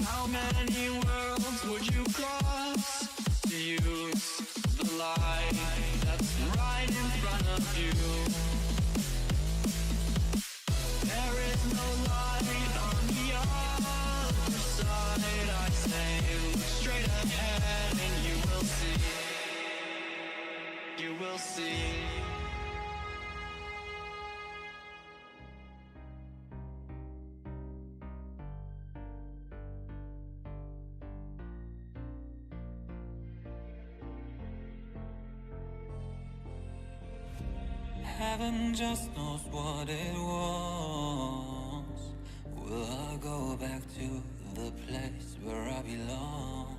How many worlds would you cross to use the light that's right in front of you? There is no light on the other side. I say look straight ahead and you will see. You will see. Heaven just knows what it was. Will I go back to the place where I belong?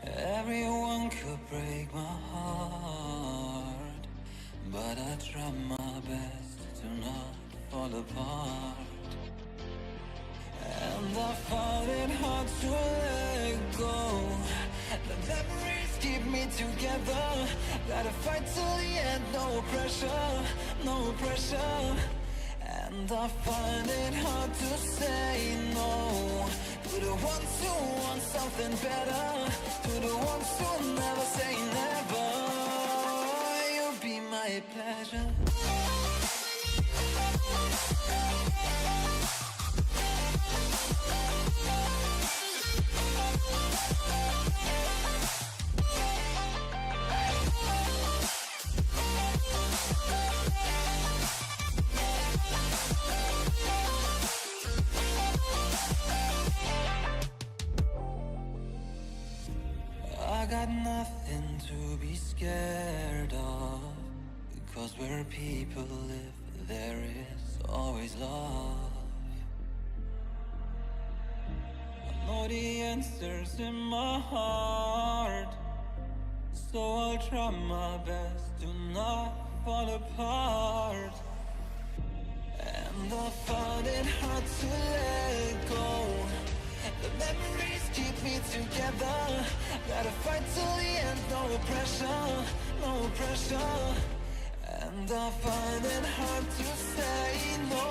Everyone could break my heart, but I try my best to not fall apart. And I find it hard to let go. The memories keep me together. Gotta fight till the end, no pressure, no pressure. And I find it hard to say no to the ones who want something better, to the ones who never say never. You'll be my pleasure. I got nothing to be scared of, because where people live, there is always love. I know the answers in my heart, so I'll try my best to not fall apart. And I find it hard to let go. The memories keep me together. Gotta fight till the end, no pressure, no pressure. And I find it hard to say no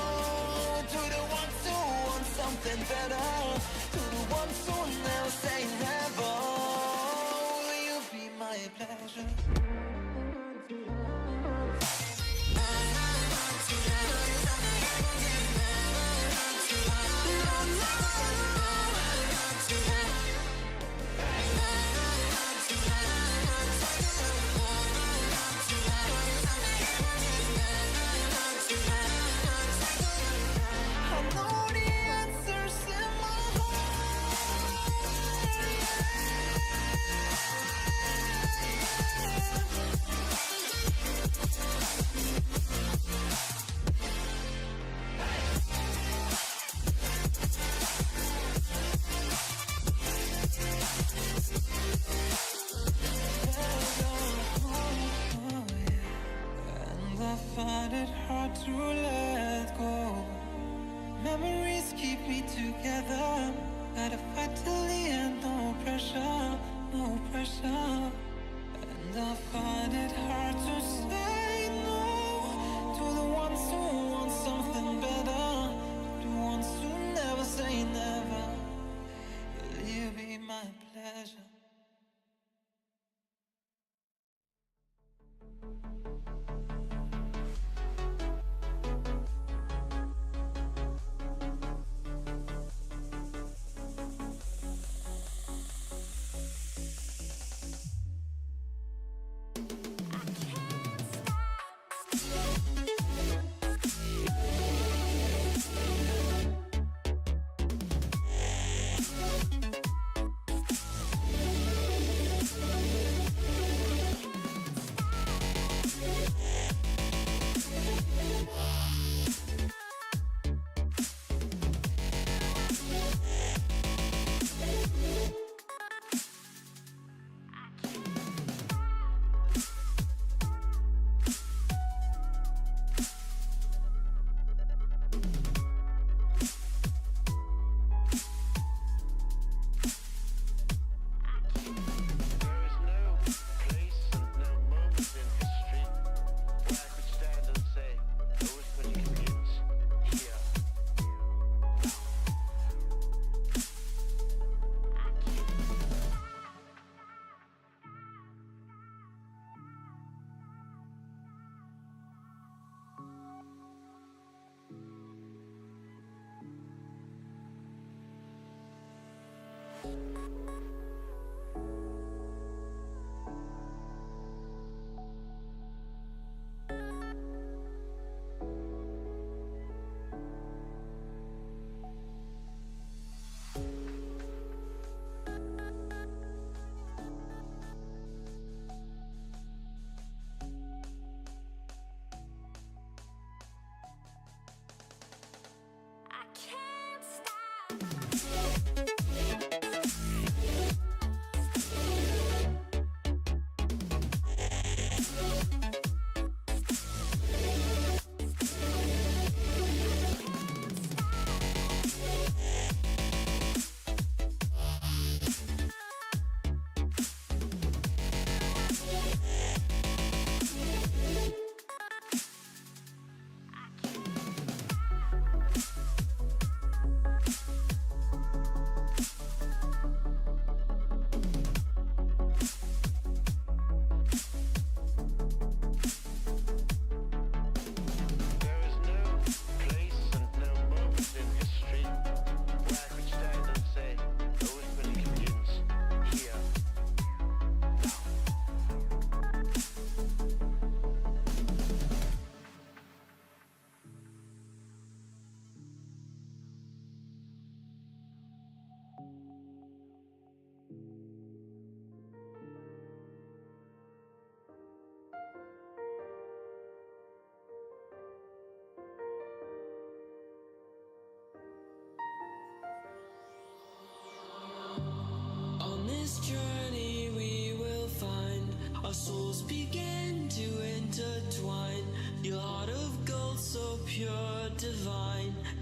to the ones who want something better, to the ones who never say never. Will you be my pleasure? Find it hard to let go. Memories keep me together. Gotta fight till the end, no pressure, no pressure. And I find it hard to say no to the ones who want something better, to the ones who never say never. Will you be my pleasure?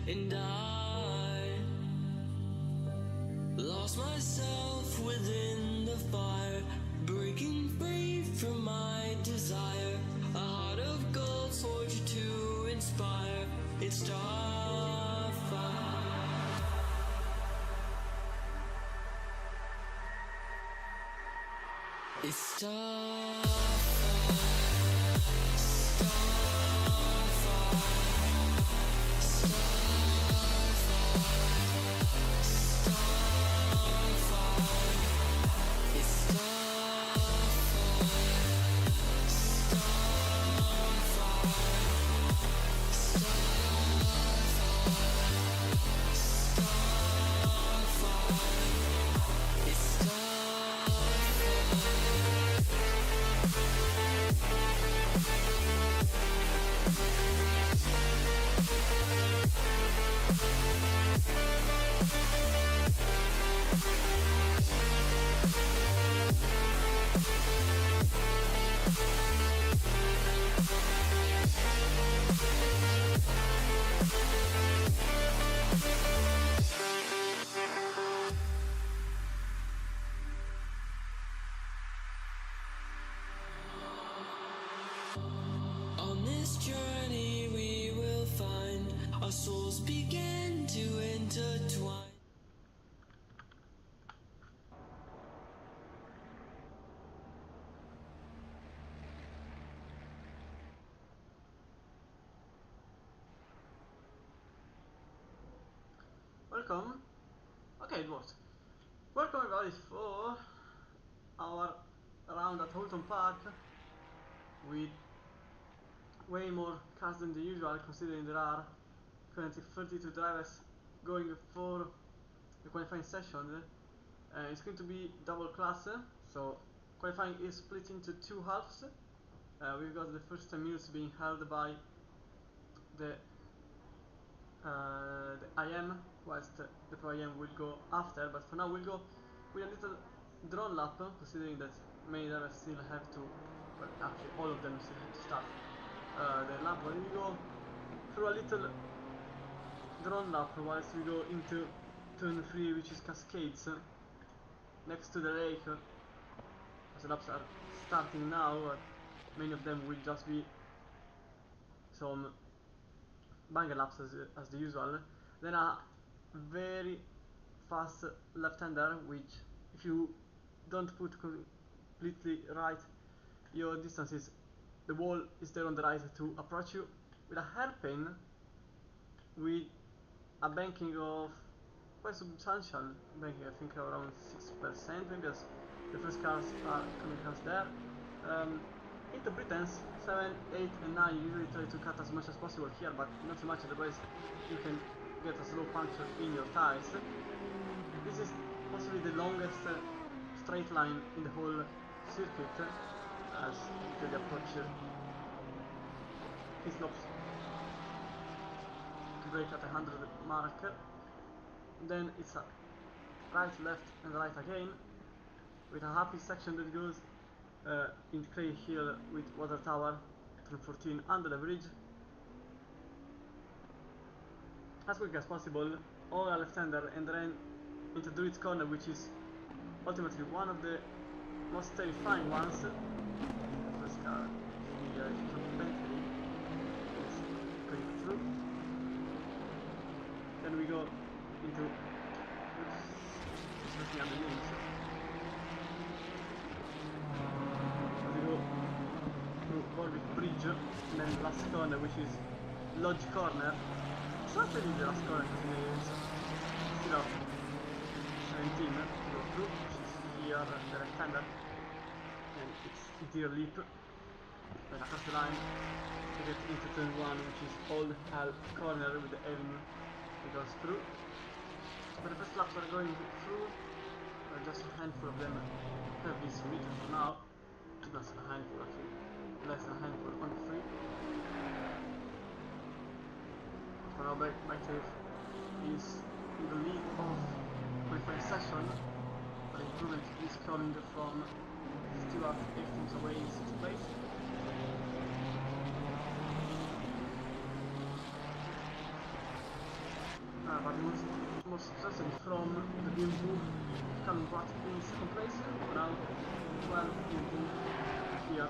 and I lost myself within the fire, breaking free from my desire. A heart of gold forged to inspire. It's Starfire. It's Starfire. On this journey we will find our souls begin to intertwine. Welcome. Okay, it works. Welcome everybody for our round at Oulton Park with way more cars than the usual, considering there are currently 32 drivers going for the qualifying session. It's going to be double class, so qualifying is split into two halves. We've got the first 10 minutes being held by the IM, whilst the Pro IM will go after, but for now we'll go with a little drone lap, considering that many drivers still have to, well actually all of them still have to start their lap, but we go through a little drone lap whilst we go into turn 3, which is Cascades, next to the lake, as the laps are starting now. Many of them will just be some banger laps as the usual. Then a very fast left-hander, which if you don't put completely right your distances, the wall is there on the right to approach you with a hairpin, with a banking of quite substantial banking, I think around 6%, maybe, as the first cars are coming across there. Into Britons 7, 8 and 9 usually try to cut as much as possible here, but not so much, otherwise you can get a slow puncture in your tires. This is possibly the longest straight line in the whole circuit, as you approach pit stops to break at the 100 mark. Then it's a right, left and right again, with a happy section that goes in Clay Hill with Water Tower, turn 14 under the bridge. As quick as possible, all a left-hander, and then into Druid's Corner, which is ultimately one of the most terrifying ones. The first car, the Bentley, is going through. Then we go into, oops, it's looking at the names. We go through Warwick Bridge, and then last corner, which is Lodge Corner. It's not really the last corner, because it's still up 17 to go through, which is here, the left-hander, and it's interior leap, then across the line to get into turn 1, which is Old Hall Corner with the avenue that goes through. But the first laps are going through, just a handful of them have been submitted for now. That's a handful, actually, less than a handful on the free. For now, Bike is in the lead of qualifying session, but improvement is coming from Stewart 8 teams away in 6th place. but most successfully from the BMW coming back in second place. Now 12 BMW here,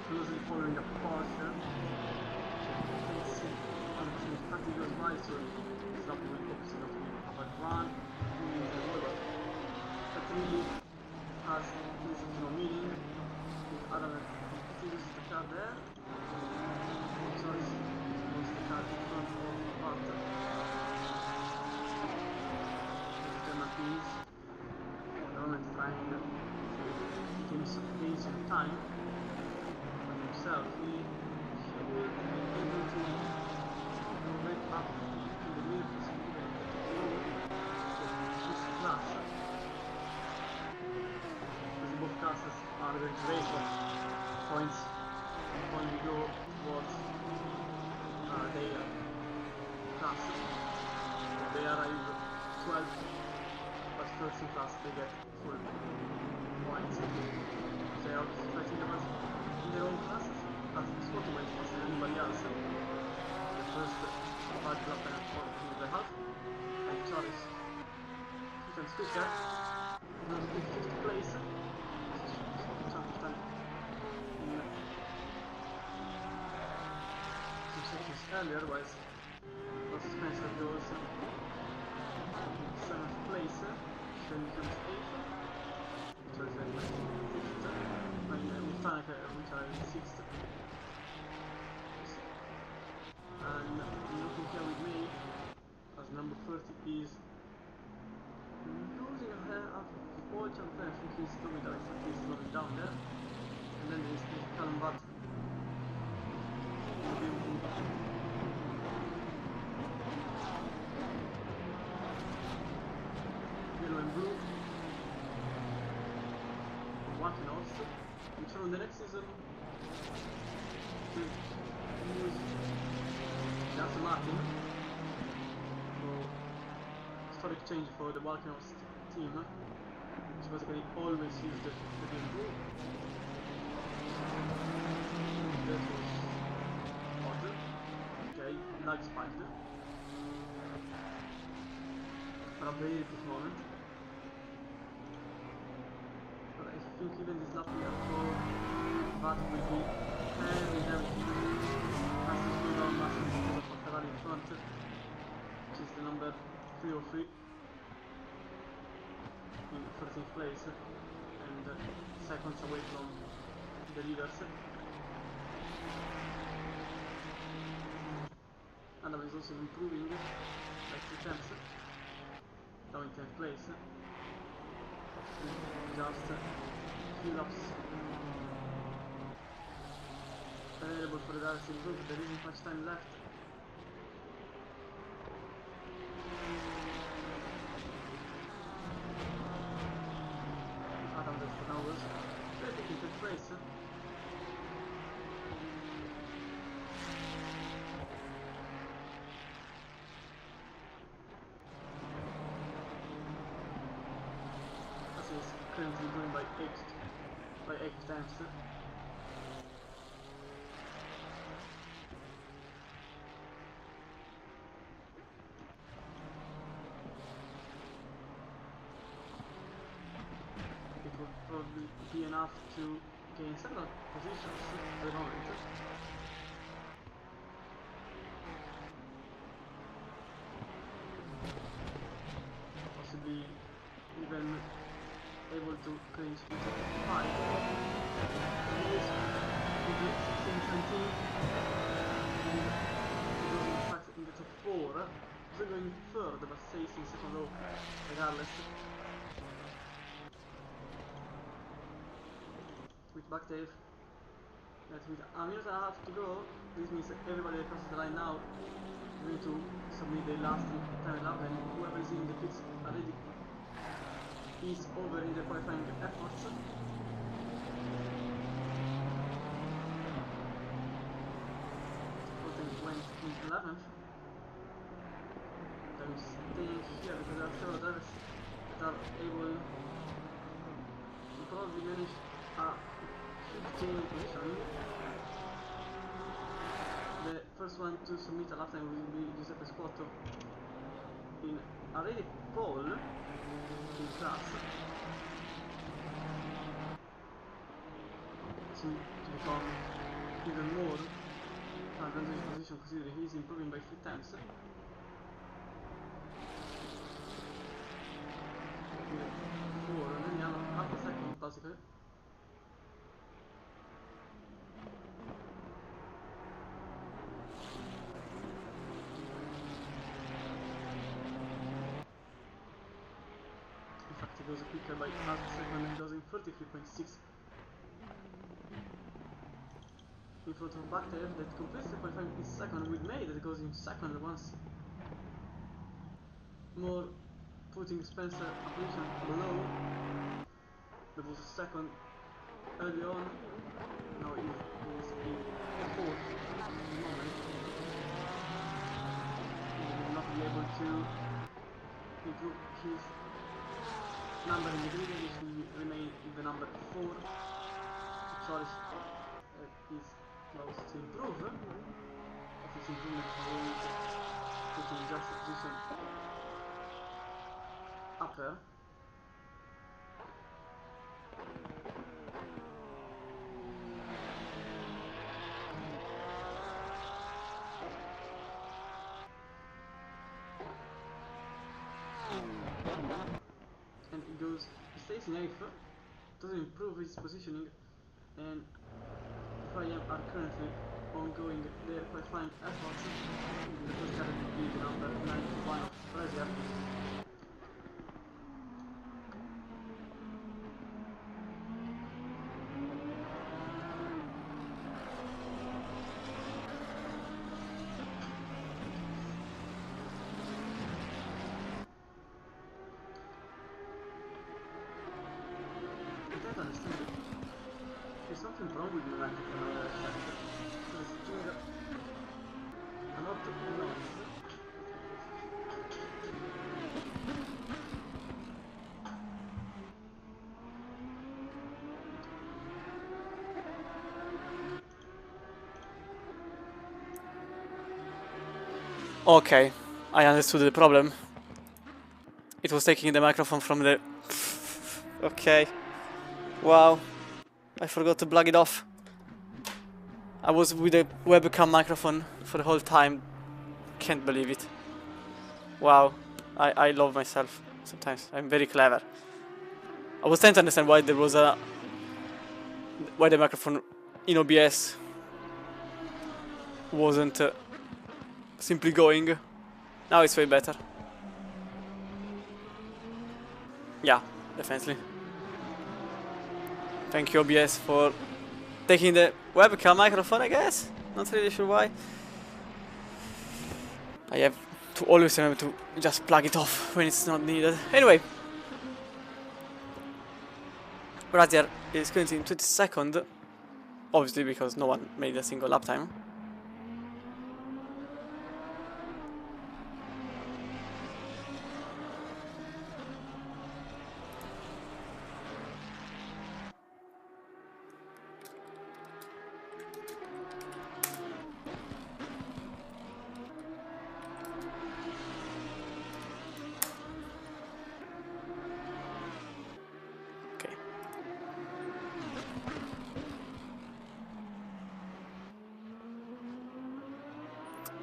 closely following the Porsche. You can see unfortunately practically goes by, so this lap will obviously not be a bad run, moving as well, but that really has little to no meaning. With Adam still loses the car there. Charles lost the car in front of Arthur. The German is at the moment trying to gain some time for himself. He will be able to break up in the lead, possibly even get to pole for this class, because both classes are going to race for points when we go towards their class. They arrive 12th, but first in class they get full points. They are fighting the ones in their own classes at spot points faster than anybody else. The first bad lap time on the half, and Charles becomes quicker. Now in 5th place. Chunk of time in some sections earlier, whilst Spencer goes in 7th place, then becomes 8th, which was then 5th, with Tanaka, which are in 6th. And looking here with me, as number 30 is losing her after Oulton. I think he's slowing down, he's slowing down there. And then there is Callum Butt. Yellow and blue. Walking off, which from the next season to use Aston Martin for historic change for the Balkanos team, which basically always used the BMW. That was odd. Okay, lag spiked for a very brief moment. But I think even this lap here for that will be heavy has to slow down massively because of Ferrari in front, which is the number 303 in 13th place and seconds away from the leaders. Adam is also improving by 2 tenths, down in 10th place. Just a few laps available for the drivers to improve, there isn't much time left. Adam does the numbers. They're taking 5th place. As he's currently doing by 8 times. Probably be enough to gain several positions at the moment. Possibly even able to clinch the top 5. He is in the 16-20 and he goes in fact in the top 4. He's going third but stays in second row regardless. With back tail, that with a minute and a half to go, this means that everybody across the line now is going to submit their last time lap, and whoever is in the pits already is over in the qualifying efforts. Oulton went in 11th. I'm staying here because there are several drivers that are able to probably manage a 15 position. The first first one to submit a lap time will be Giuseppe Squatto in already pole in class. Seems to become even more advantageous position considering he's improving by 3 times. Vediamo half a second basically. In fact, he goes quicker by half a second and does in 33.6. In front of Baktev that completes the qualifying in second, with May that goes in second once more, putting Spencer a position below. That was second early on, now he is in fourth at the moment. He will not be able to improve his number in the grid, which will remain in the number 4. Charles is close to improve. Of his improvement will put him just a position upper. And he stays in 8th, doesn't improve his positioning, and Ryan are currently ongoing their qualifying efforts. The first car will be the number 91 of Brazil. I don't understand it. There's something wrong with the microphone on the rFactor. It's doing a lot of noise. Okay, I understood the problem. It was taking the microphone from the... Okay. Wow. I forgot to plug it off. I was with a webcam microphone for the whole time. Can't believe it. Wow. I love myself sometimes. I'm very clever. I was trying to understand why there was a... why the microphone in OBS wasn't simply going. Now it's way better. Yeah, definitely. Thank you OBS for taking the webcam microphone, I guess. Not really sure why. I have to always remember to just plug it off when it's not needed. Anyway. Razier is currently in 22nd. Obviously because no one made a single lap time.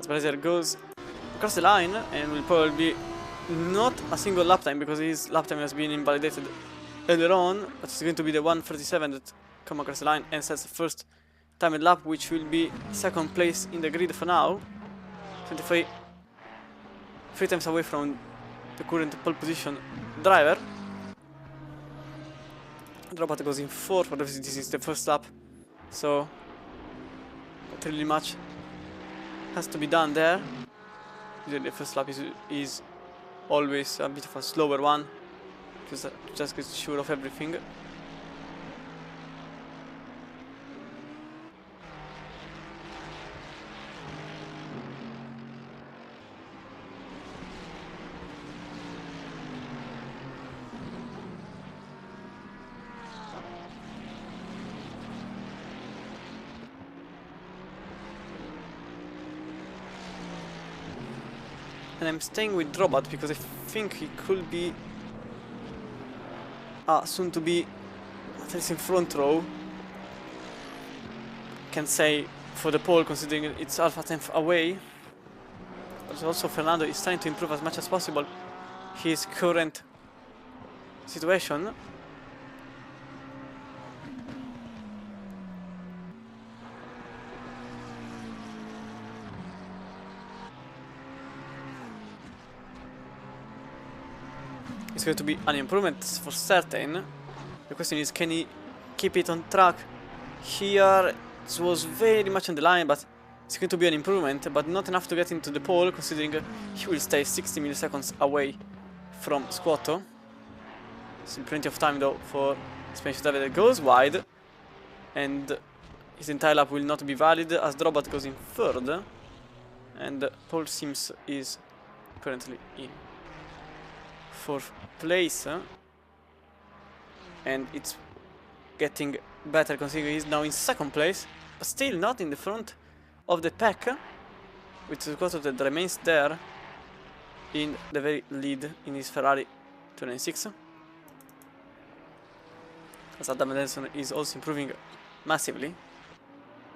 Brazier goes across the line and will probably be not a single lap time because his lap time has been invalidated earlier on, but it's going to be the 1:37 that come across the line and sets the first timed lap, which will be second place in the grid for now. 23 times away from the current pole position driver. Dropat goes in 4th, but obviously this is the first lap, so not really much has to be done there. Usually the first lap is always a bit of a slower one, just get sure of everything. And I'm staying with Robot because I think he could be soon to be at least in front row. Can say for the pole, considering it's half a tenth away. But also Fernando is trying to improve as much as possible his current situation. It's going to be an improvement for certain. The question is, can he keep it on track? Here it was very much on the line, but it's going to be an improvement, but not enough to get into the pole, considering he will stay 60 milliseconds away from Squatto. Still plenty of time though for Spanish David. Goes wide, and his entire lap will not be valid as the Robot goes in third, and Paul Sims is currently in fourth place, and it's getting better considering he's now in second place, but still not in the front of the pack, with Squatto that remains there in the very lead in his Ferrari 296. As Adam Nelson is also improving massively,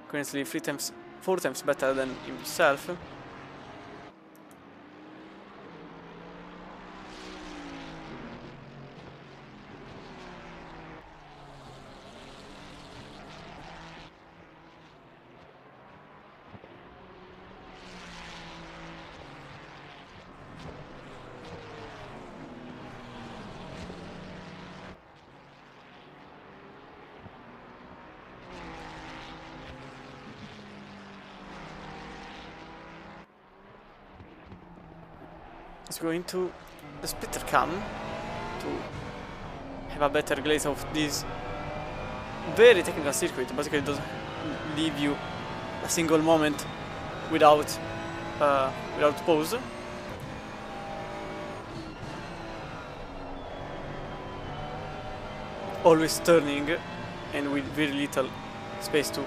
currently 4 times better than himself. Let's go into the splitter cam to have a better glaze of this very technical circuit. Basically, it doesn't leave you a single moment without pause. Always turning, and with very little space to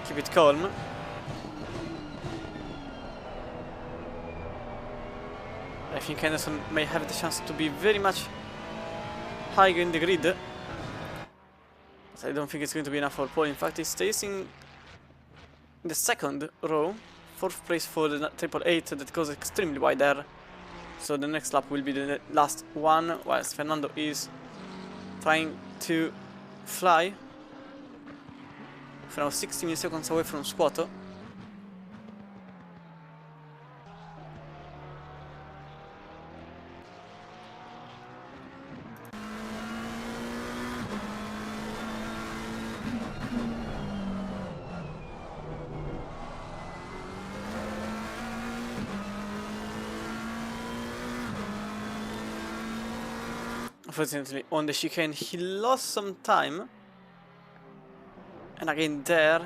keep it calm. I think Anderson may have the chance to be very much higher in the grid, but I don't think it's going to be enough for Paul. In fact, he stays in the second row, 4th place for the 888 that goes extremely wide there. So the next lap will be the last one, whilst Fernando is trying to fly. For now, 60 milliseconds away from Squatto. Unfortunately, on the chicane, he lost some time. And again there,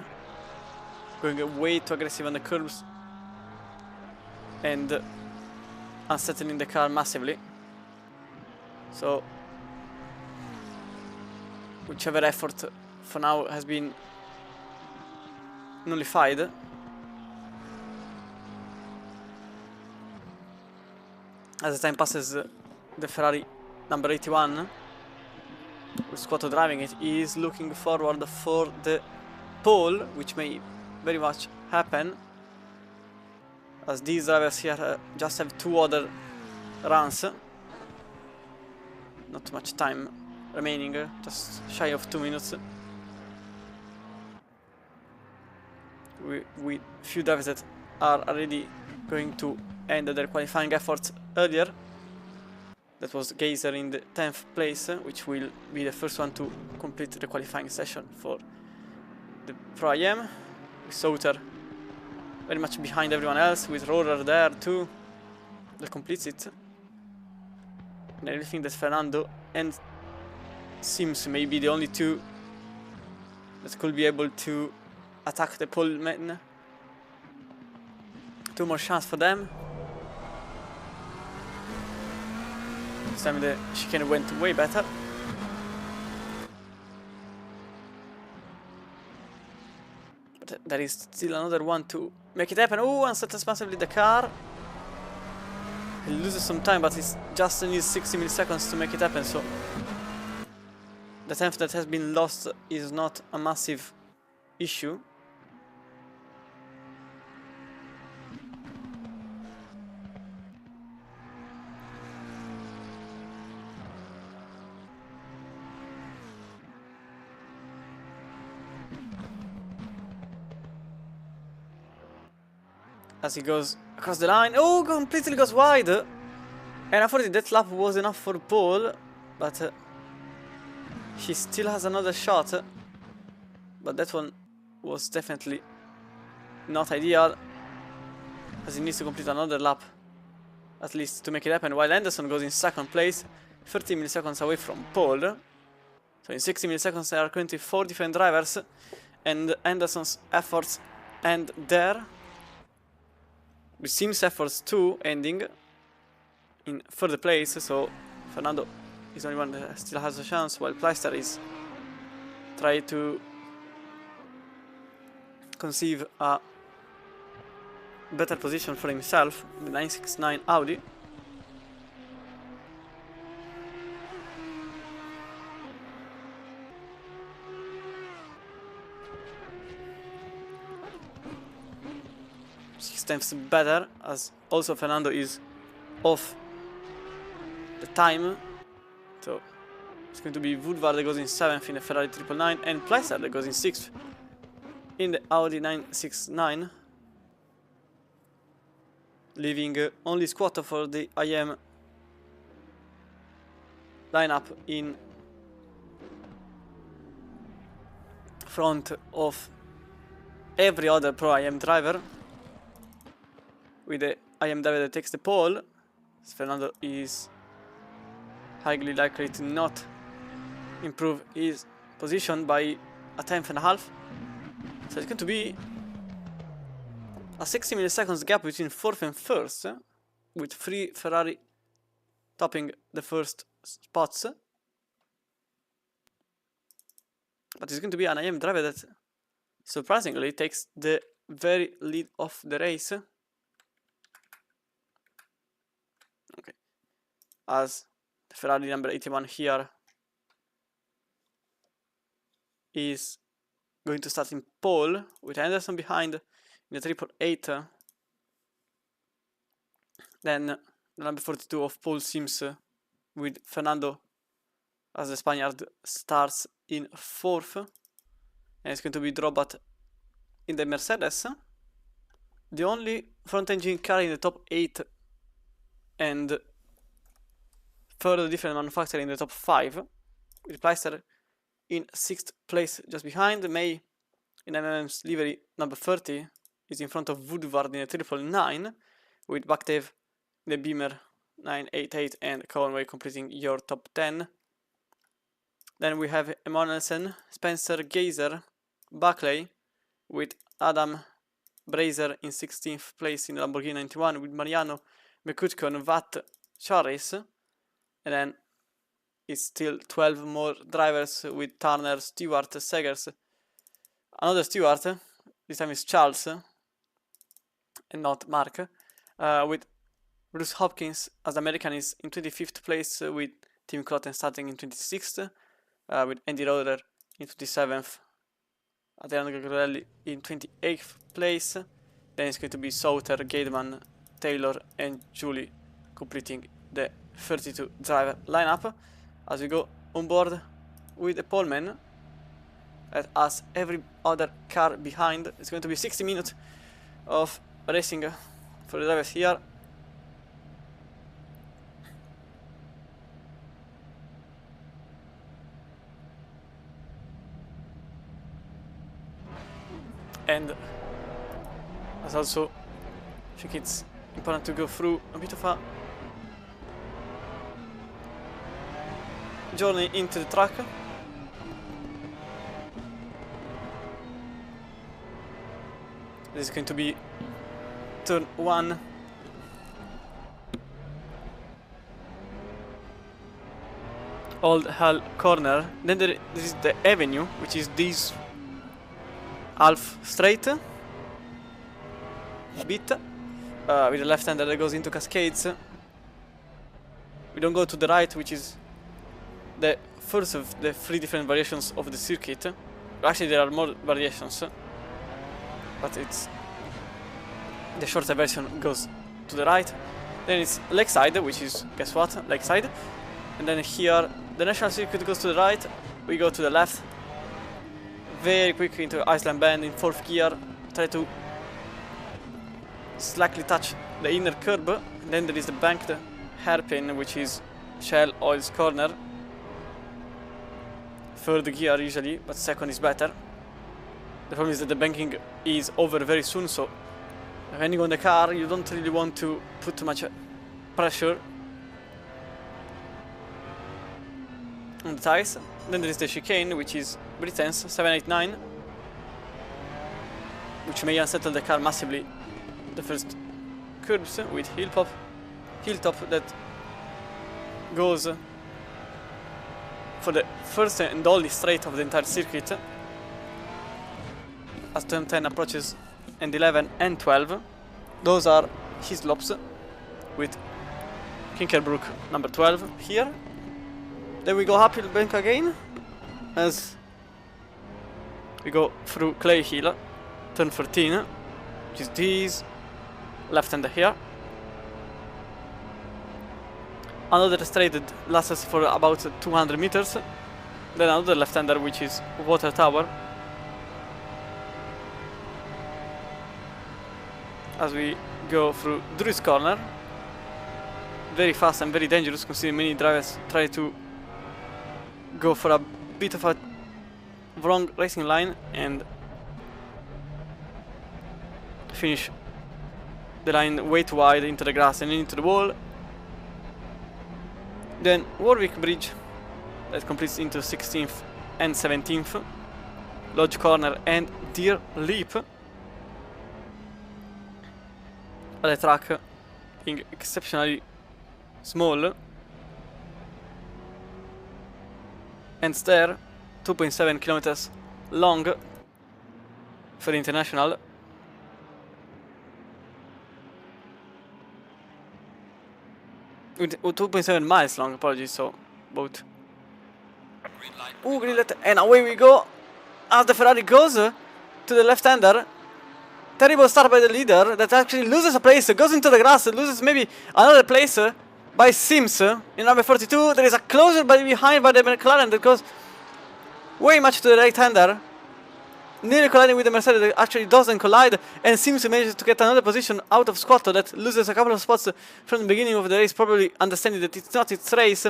going way too aggressive on the curves. And unsettling the car massively. So, whichever effort for now has been nullified. As the time passes, the Ferrari number 81, with Squatto driving it, is looking forward for the pole, which may very much happen, as these drivers here just have 2 other runs. Not much time remaining, just shy of 2 minutes. With few drivers that are already going to end their qualifying efforts earlier. That was Geyser in the 10th place, which will be the first one to complete the qualifying session for the Pro Am. With Sauter very much behind everyone else, with Roller there too, that completes it. And I really think that Fernando and Sims may be the only 2 that could be able to attack the pole man. 2 more chances for them. This time the chicane went way better. But there is still another one to make it happen. Oh, unsettles massively the car. He loses some time, but he just needs 60 milliseconds to make it happen, so the time that has been lost is not a massive issue. As he goes across the line. Oh, completely goes wide. And unfortunately that lap was enough for pole, but he still has another shot. But that one was definitely not ideal, as he needs to complete another lap at least to make it happen, while Anderson goes in second place, 30 milliseconds away from pole. So in 60 milliseconds there are currently 4 different drivers, and Anderson's efforts end there. With Sim's efforts too ending in third place, so Fernando is the only one that still has a chance, while Pleister is trying to conceive a better position for himself with 969 Audi. Times better, as also Fernando is off the time, so it's going to be Woodward that goes in 7th in the Ferrari 999 and Pleister that goes in 6th in the Audi 969, leaving only Squatter for the IM lineup in front of every other Pro IM driver. With the IM driver that takes the pole, Fernando is highly likely to not improve his position by a 10.5. So it's going to be a 60 milliseconds gap between 4th and 1st, with 3 Ferrari topping the first spots. But it's going to be an IM driver that surprisingly takes the very lead of the race. Okay, as the Ferrari number 81 here is going to start in pole with Anderson behind in the 888. Then the number 42 of Paul Sims with Fernando as the Spaniard starts in 4th, and it's going to be Drobat in the Mercedes, the only front engine car in the top 8 and further different manufacturer in the top 5, with Pleister in 6th place just behind. May in MMM's livery number 30 is in front of Woodward in the 999, with Baktev in the Beamer 988 and Conway completing your top 10. Then we have Emanuelsen, Spencer Geyser, Buckley, with Adam Brazier in 16th place in the Lamborghini 91, with Mariano Mekutkon, Watt, Charis, and then it's still 12 more drivers with Turner, Stewart, Segers, another Stewart, this time is Charles, and not Mark, with Bruce Hopkins as American is in 25th place, with Tim Clotten starting in 26th, with Andy Roder in 27th, Adriano Gagliardi in 28th place. Then it's going to be Sauter, Gateman, Taylor and Julie completing the 32 driver lineup, as we go on board with the poleman as every other car behind. It's going to be 60 minutes of racing for the drivers here. And as also I think it's important to go through a bit of a journey into the track. This is going to be turn 1. Old Hall Corner. Then there is the avenue, which is this half straight bit with the left hander that goes into cascades. We don't go to the right, which is the first of the 3 different variations of the circuit. Actually, there are more variations, but it's the shorter version goes to the right. Then it's lakeside, which is, guess what, lakeside. And then here, the national circuit goes to the right, we go to the left. Very quick into Iceland Bend in 4th gear. Try to slightly touch the inner curb. And then there is the banked hairpin, which is Shell Oil's corner. 3rd gear usually, but 2nd is better. The problem is that the banking is over very soon, so depending on the car, you don't really want to put too much pressure on the tires. Then there is the chicane, which is very tense, 789, which may unsettle the car massively. The first curbs with hilltop that goes for the first and only straight of the entire circuit as turn 10 approaches, and 11 and 12. Those are his lobs with Kinkerbrook number 12 here. Then we go uphill bank again as we go through Clay Hill, turn 13, which is this left hander here. Another straight that lasts for about 200 meters. Then another left hander, which is Water Tower. As we go through Drury's Corner. Very fast and very dangerous, considering many drivers try to go for a bit of a wrong racing line and finish the line way too wide into the grass and into the wall. Then Warwick Bridge that completes into 16th and 17th. Lodge Corner and Deer Leap. The track being exceptionally small. And there, 2.7 kilometers long for the international. With 2.7 miles long, apologies, so both. Ooh, green light, and away we go as the Ferrari goes to the left-hander. Terrible start by the leader that actually loses a place, goes into the grass, loses maybe another place by Sims in number 42. There is a closer by behind by the McLaren that goes way much to the right-hander. Nearly colliding with the Mercedes that actually doesn't collide, and Sims manages to get another position out of Squatto that loses a couple of spots from the beginning of the race, probably understanding that it's not its race.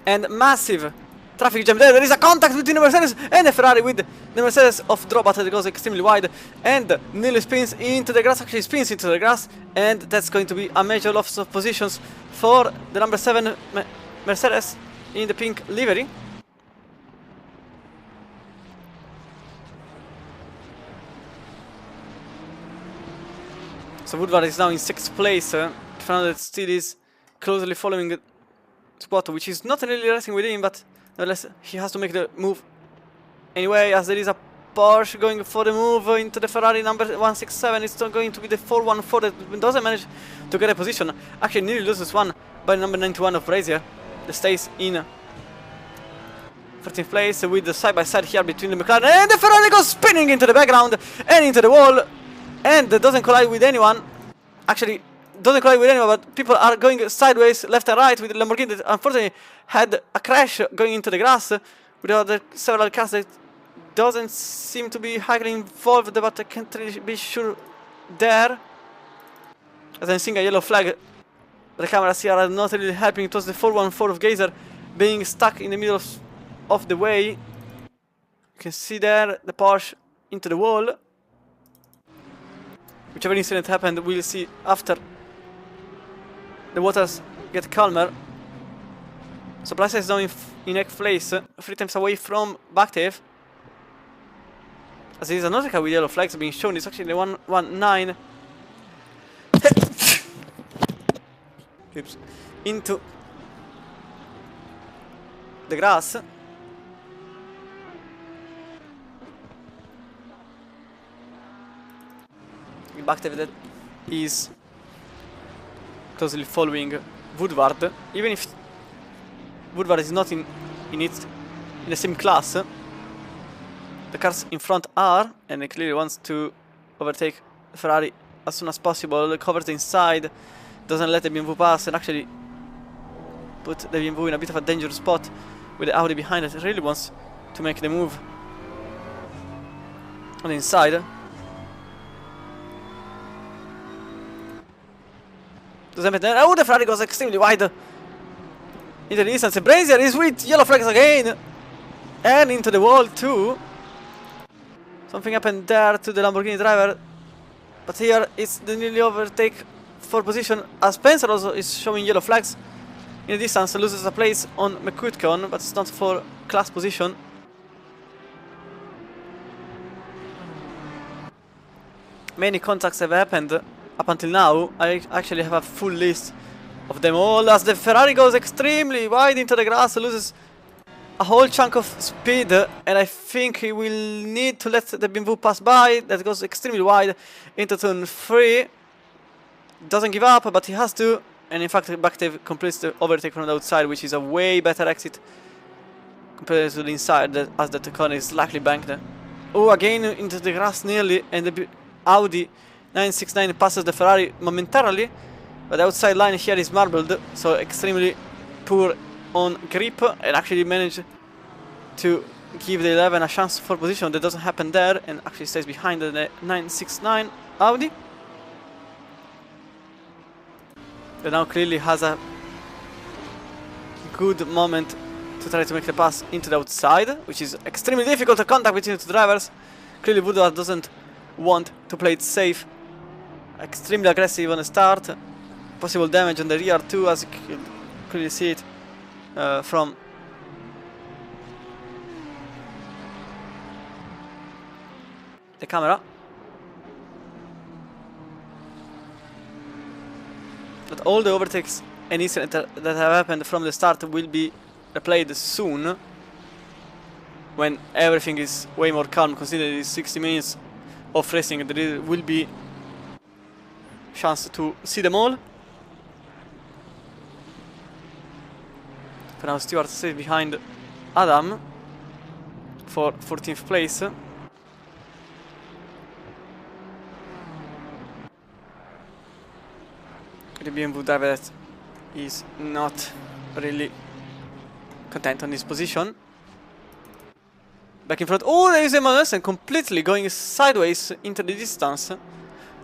And massive traffic jam there. There is a contact between the Mercedes and the Ferrari, with the Mercedes off draw, but it goes extremely wide and nearly spins into the grass, actually spins into the grass, and that's going to be a major loss of positions for the number 7 Mercedes in the pink livery. So Woodward is now in 6th place. Fernando still is closely following Squatto, which is not really racing with him, but nevertheless he has to make the move anyway, as there is a Porsche going for the move into the Ferrari number 167. It's not going to be the 414 that doesn't manage to get a position. Actually nearly loses one by number 91 of Brazier, that stays in 13th place with the side-by-side here between the McLaren, and the Ferrari goes spinning into the background and into the wall, and doesn't collide with anyone. Actually doesn't collide with anyone, but people are going sideways left and right with the Lamborghini that unfortunately had a crash going into the grass with other several cars that doesn't seem to be highly involved, but I can't really be sure there. As I'm seeing a yellow flag, the cameras here are not really helping. It was the 414 of Geyser being stuck in the middle of the way. You can see there the Porsche into the wall. Whichever incident happened, we'll see after the waters get calmer. So Plaza is now in 8th place, 3 times away from Baktev. As there is another car with yellow flags being shown. It's actually the 119. Oops. Into the grass. Bactev that is closely following Woodward. Even if Woodward is not in the same class, the cars in front are, and he clearly wants to overtake Ferrari as soon as possible. Covers the inside, doesn't let the BMW pass, and actually put the BMW in a bit of a dangerous spot with the Audi behind it. It really wants to make the move on the inside. Doesn't matter. Oh, the Ferrari goes extremely wide into the distance. Brazier is with yellow flags again, and into the wall too. Something happened there to the Lamborghini driver, but here it's the nearly overtake for position, as Spencer also is showing yellow flags in the distance. Loses a place on McCutcheon, but it's not for class position. Many contacts have happened up until now. I actually have a full list of them all, as the Ferrari goes extremely wide into the grass, loses a whole chunk of speed, and I think he will need to let the BMW pass by. That goes extremely wide into turn 3. Doesn't give up, but he has to, and in fact Bactev completes the overtake from the outside, which is a way better exit compared to the inside, as the corner is slightly banked. Oh, again into the grass nearly, and the Audi 969 passes the Ferrari momentarily, but the outside line here is marbled, so extremely poor on grip, and actually managed to give the 11 a chance for position. That doesn't happen there, and actually stays behind the 969 Audi. That now clearly has a good moment to try to make the pass into the outside, which is extremely difficult to contact between the two drivers. Clearly Woodward doesn't want to play it safe. Extremely aggressive on the start. Possible damage on the rear too, as you can clearly see it from the camera. But all the overtakes and incidents that have happened from the start will be replayed soon, when everything is way more calm, considering it's 60 minutes of racing. There will be chance to see them all. For now, Stewart stays behind Adam for 14th place. The BMW driver that is not really content on his position. Back in front. Oh, there is Emanuelsen completely going sideways into the distance,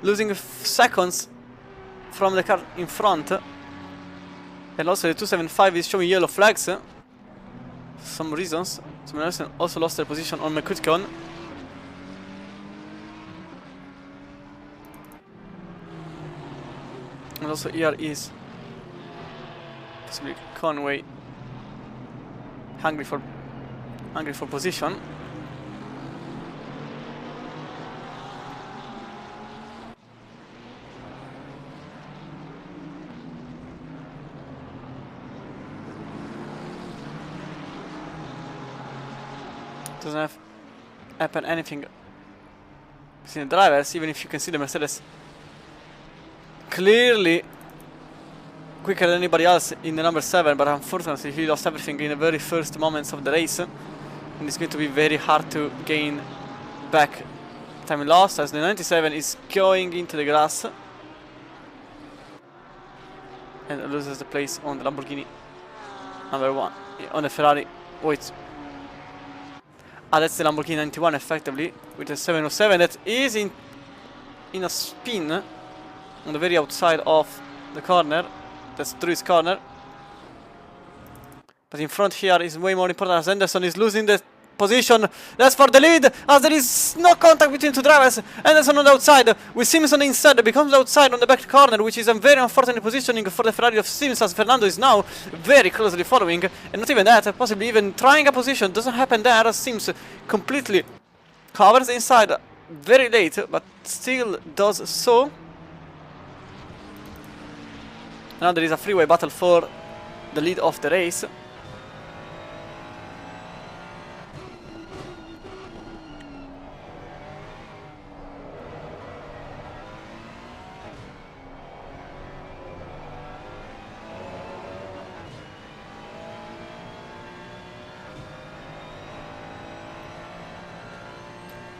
losing seconds from the car in front. And also the 275 is showing yellow flags for some reasons. So Emanuelsen also lost their position on McCutcheon. And also here is possibly Conway hungry for position. Doesn't happen anything between the drivers, even if you can see the Mercedes clearly quicker than anybody else in the number 7, but unfortunately he lost everything in the very first moments of the race, and it's going to be very hard to gain back time lost, as the 97 is going into the grass and loses the place on the Lamborghini number 1. On the Ferrari, wait. Ah, that's the Lamborghini 91 effectively, with the 707 that is in a spin on the very outside of the corner. That's Drew's corner. But in front here is way more important, as Anderson is losing the position. That's for the lead, as there is no contact between two drivers. Anderson on the outside, with Simpson instead, becomes outside on the back corner, which is a very unfortunate positioning for the Ferrari of Sims, as Fernando is now very closely following. And not even that, possibly even trying a position. Doesn't happen there, as Sims completely covers the inside very late, but still does so. Now there is a freeway battle for the lead of the race.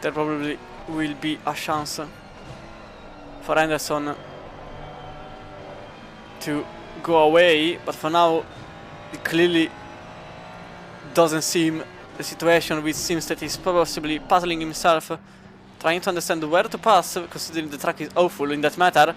there probably will be a chance for Anderson to go away, but for now it clearly doesn't seem the situation, which seems that he's possibly puzzling himself, trying to understand where to pass, considering the track is awful in that matter.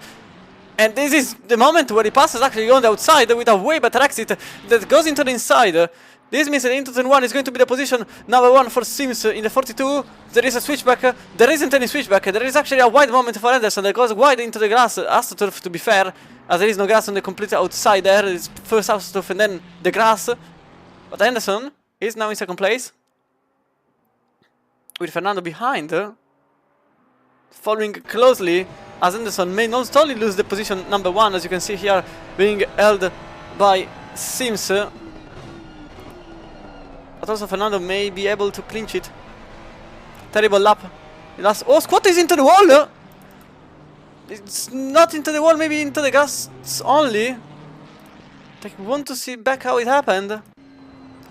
And this is the moment where he passes actually on the outside with a way better exit that goes into the inside. This means that into turn 1 is going to be the position number 1 for Sims in the 42. There is a switchback. There isn't any switchback. There is actually a wide moment for Anderson that goes wide into the grass. AstroTurf, to be fair, as there is no grass on the complete outside there. It's first AstroTurf and then the grass. But Anderson is now in second place, with Fernando behind, following closely, as Anderson may not only lose the position number 1, as you can see here, being held by Sims, but also Fernando may be able to clinch it. Terrible lap. Oh, Squat is into the wall! It's not into the wall, maybe into the grass only. I want to see back how it happened.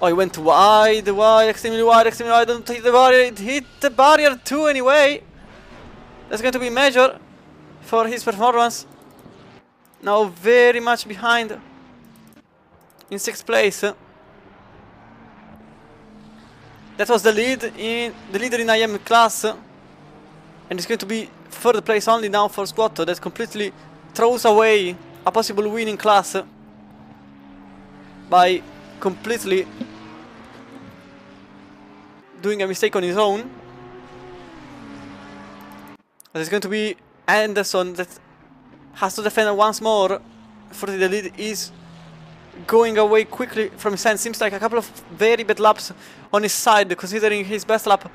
Oh, he went wide, extremely wide, don't hit the barrier. It hit the barrier too anyway. That's going to be major for his performance. Now very much behind in 6th place. That was the leader in IM class, and it's going to be 3rd place only now for Squatto. That completely throws away a possible win in class by completely doing a mistake on his own. But it's going to be Anderson that has to defend once more. For the lead is going away quickly from his hand. Seems like a couple of very bad laps on his side, considering his best lap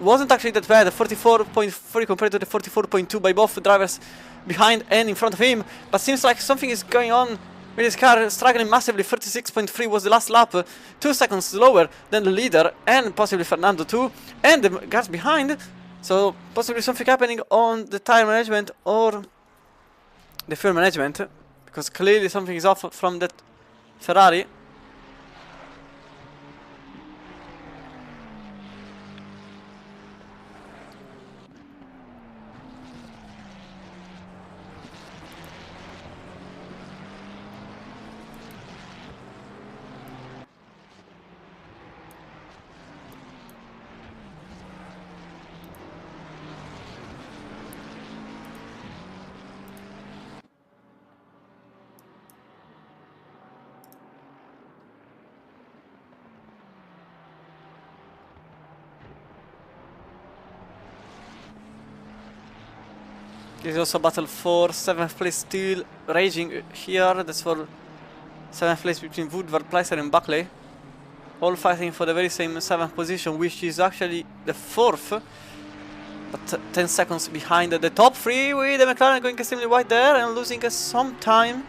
wasn't actually that bad, 44.3 compared to the 44.2 by both drivers behind and in front of him. But seems like something is going on with his car, struggling massively. 36.3 was the last lap, 2 seconds slower than the leader, and possibly Fernando too, and the guys behind. So possibly something happening on the tire management or the fuel management, because clearly something is off from that Ferrari. There's also a battle for 7th place still raging here. That's for 7th place between Woodward, Pleister and Buckley. All fighting for the very same 7th position, which is actually the 4th. But 10 seconds behind the top 3, with the McLaren going extremely wide there and losing some time.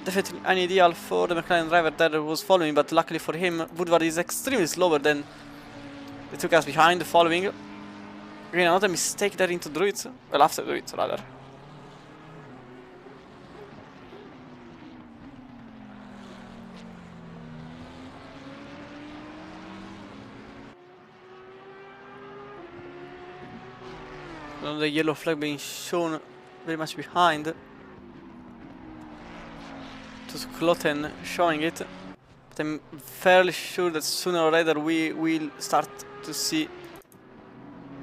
Definitely an ideal for the McLaren driver that was following, but luckily for him, Woodward is extremely slower than the 2 cars behind following. Again, another mistake there into Druids. Well, after Druids, rather. The yellow flag being shown very much behind. To Oulton showing it. But I'm fairly sure that sooner or later we will start to see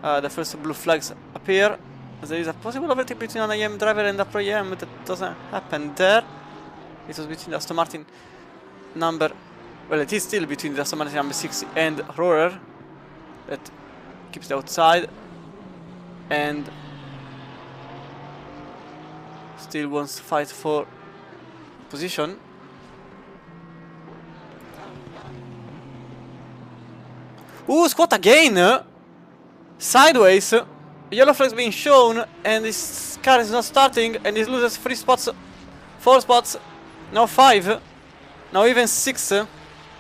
the first blue flags appear. There is a possible overtake between an IM driver and a Pro IM, but that doesn't happen there. It was between the Aston Martin number... Well, it is still between the Aston Martin number 6 and Rohrer. That keeps the outside. And still wants to fight for position. Ooh, Squat again! Sideways, yellow flags being shown, and this car is not starting, and he loses 3 spots, 4 spots, now 5, now even 6,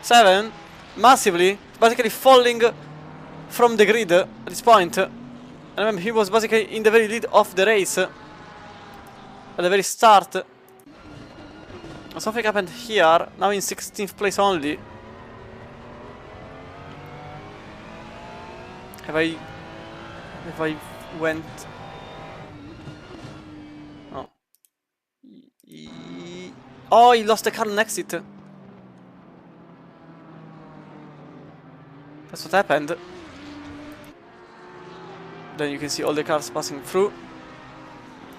7, massively, basically falling from the grid at this point. And remember, he was basically in the very lead of the race at the very start. Something happened here, now in 16th place only. Have I... If I went... Oh. Oh, he lost the car on exit. That's what happened. Then you can see all the cars passing through.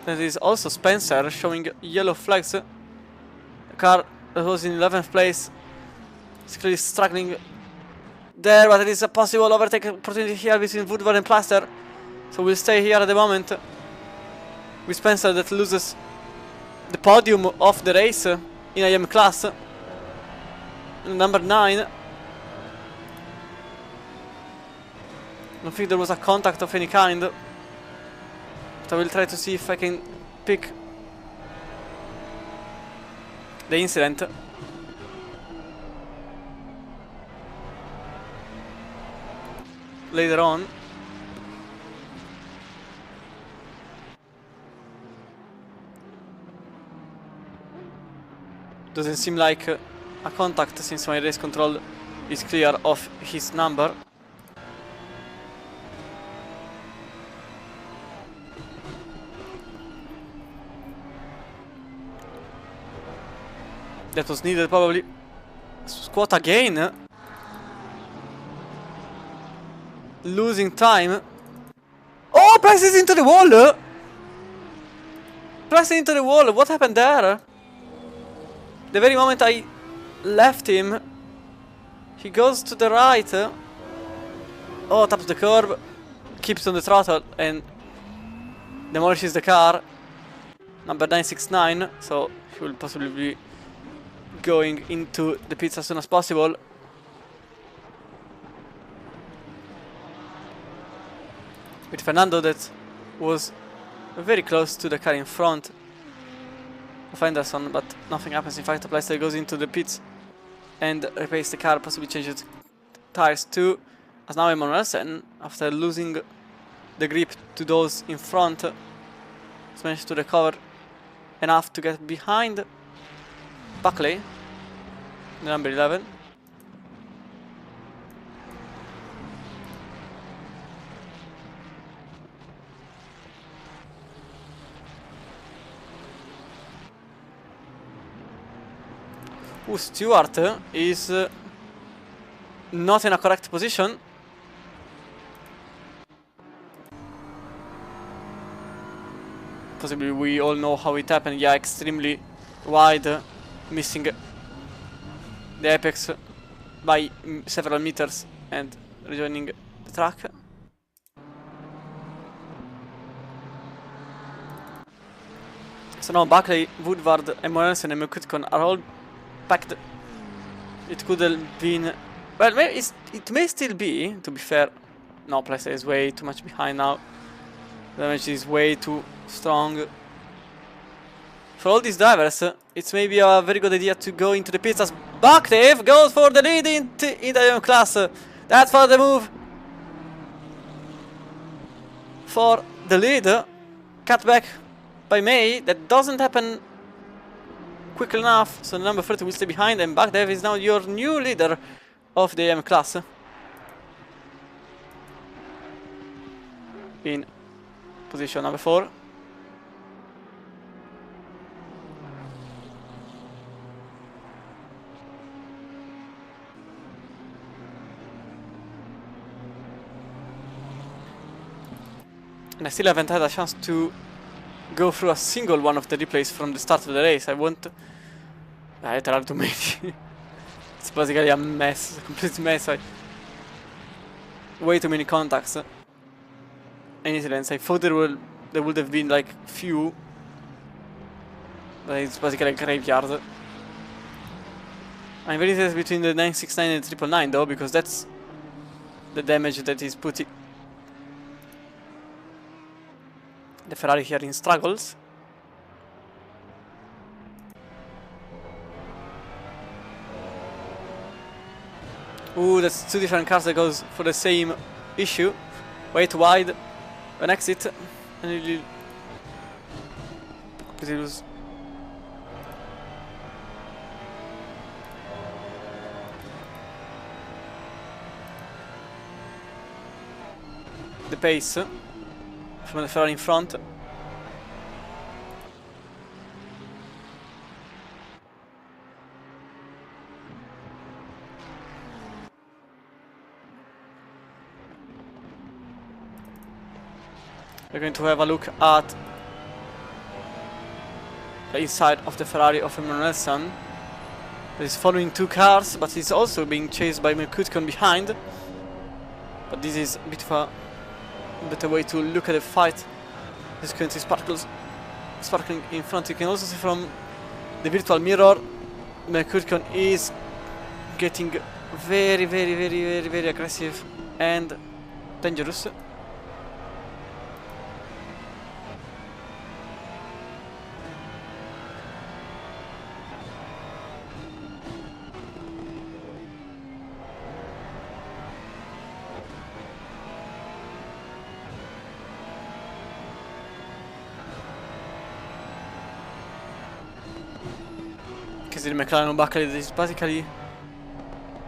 There is also Spencer showing yellow flags. The car that was in 11th place is clearly struggling there, but it is a possible overtake opportunity here between Woodward and Plaster. So we'll stay here at the moment with Spencer that loses the podium of the race in IM class. Number 9. I don't think there was a contact of any kind. But I will try to see if I can pick the incident. Later on. Doesn't seem like a contact since my race control is clear of his number. That was needed probably. Squat again. Losing time. Oh, presses into the wall! Pressing into the wall. What happened there? The very moment I left him, he goes to the right. Oh, taps the curb. Keeps on the throttle and demolishes the car. Number 969. So he will possibly be going into the pits as soon as possible. With Fernando that was very close to the car in front of Anderson, but nothing happens. In fact, Plaster goes into the pits and repairs the car, possibly changes tires too. As now Emanuelsen, after losing the grip to those in front, has managed to recover enough to get behind Buckley, number 11. Stewart is not in a correct position. Possibly we all know how it happened. Yeah, extremely wide, missing the apex by several meters and rejoining the track. So now Buckley, Woodward, Emanuelsen and Mikutkon are all packed. It could have been... Well, maybe it may still be, to be fair. No, Placer is way too much behind now. The damage is way too strong. For all these drivers, it's maybe a very good idea to go into the pits as Buckley goes for the lead in the class. That's for the move. For the lead. Cut back by May. That doesn't happen quickly enough, so number 30 will stay behind, and Bagdev is now your new leader of the AM class. In position number 4. And I still haven't had a chance to go through a single one of the replays from the start of the race. I want... there are too many. It's basically a mess, a complete mess. Way too many contacts. Incidents. I thought there would have been like few, but it's basically a graveyard. I'm very interested between the 969 and 999 though, because that's the damage that is putting the Ferrari here in struggles. Ooh, that's two different cars that goes for the same issue. Way too wide. An exit. And you completely lose. the pace from the Ferrari in front. We're going to have a look at the inside of the Ferrari of Emanuelson. He's following 2 cars, but he's also being chased by Merkutkan behind. But this is a bit of a better way to look at the fight. There's currently sparkling in front. You can also see from the virtual mirror, Merkutkan is getting very aggressive and dangerous. The McLaren Buckley is basically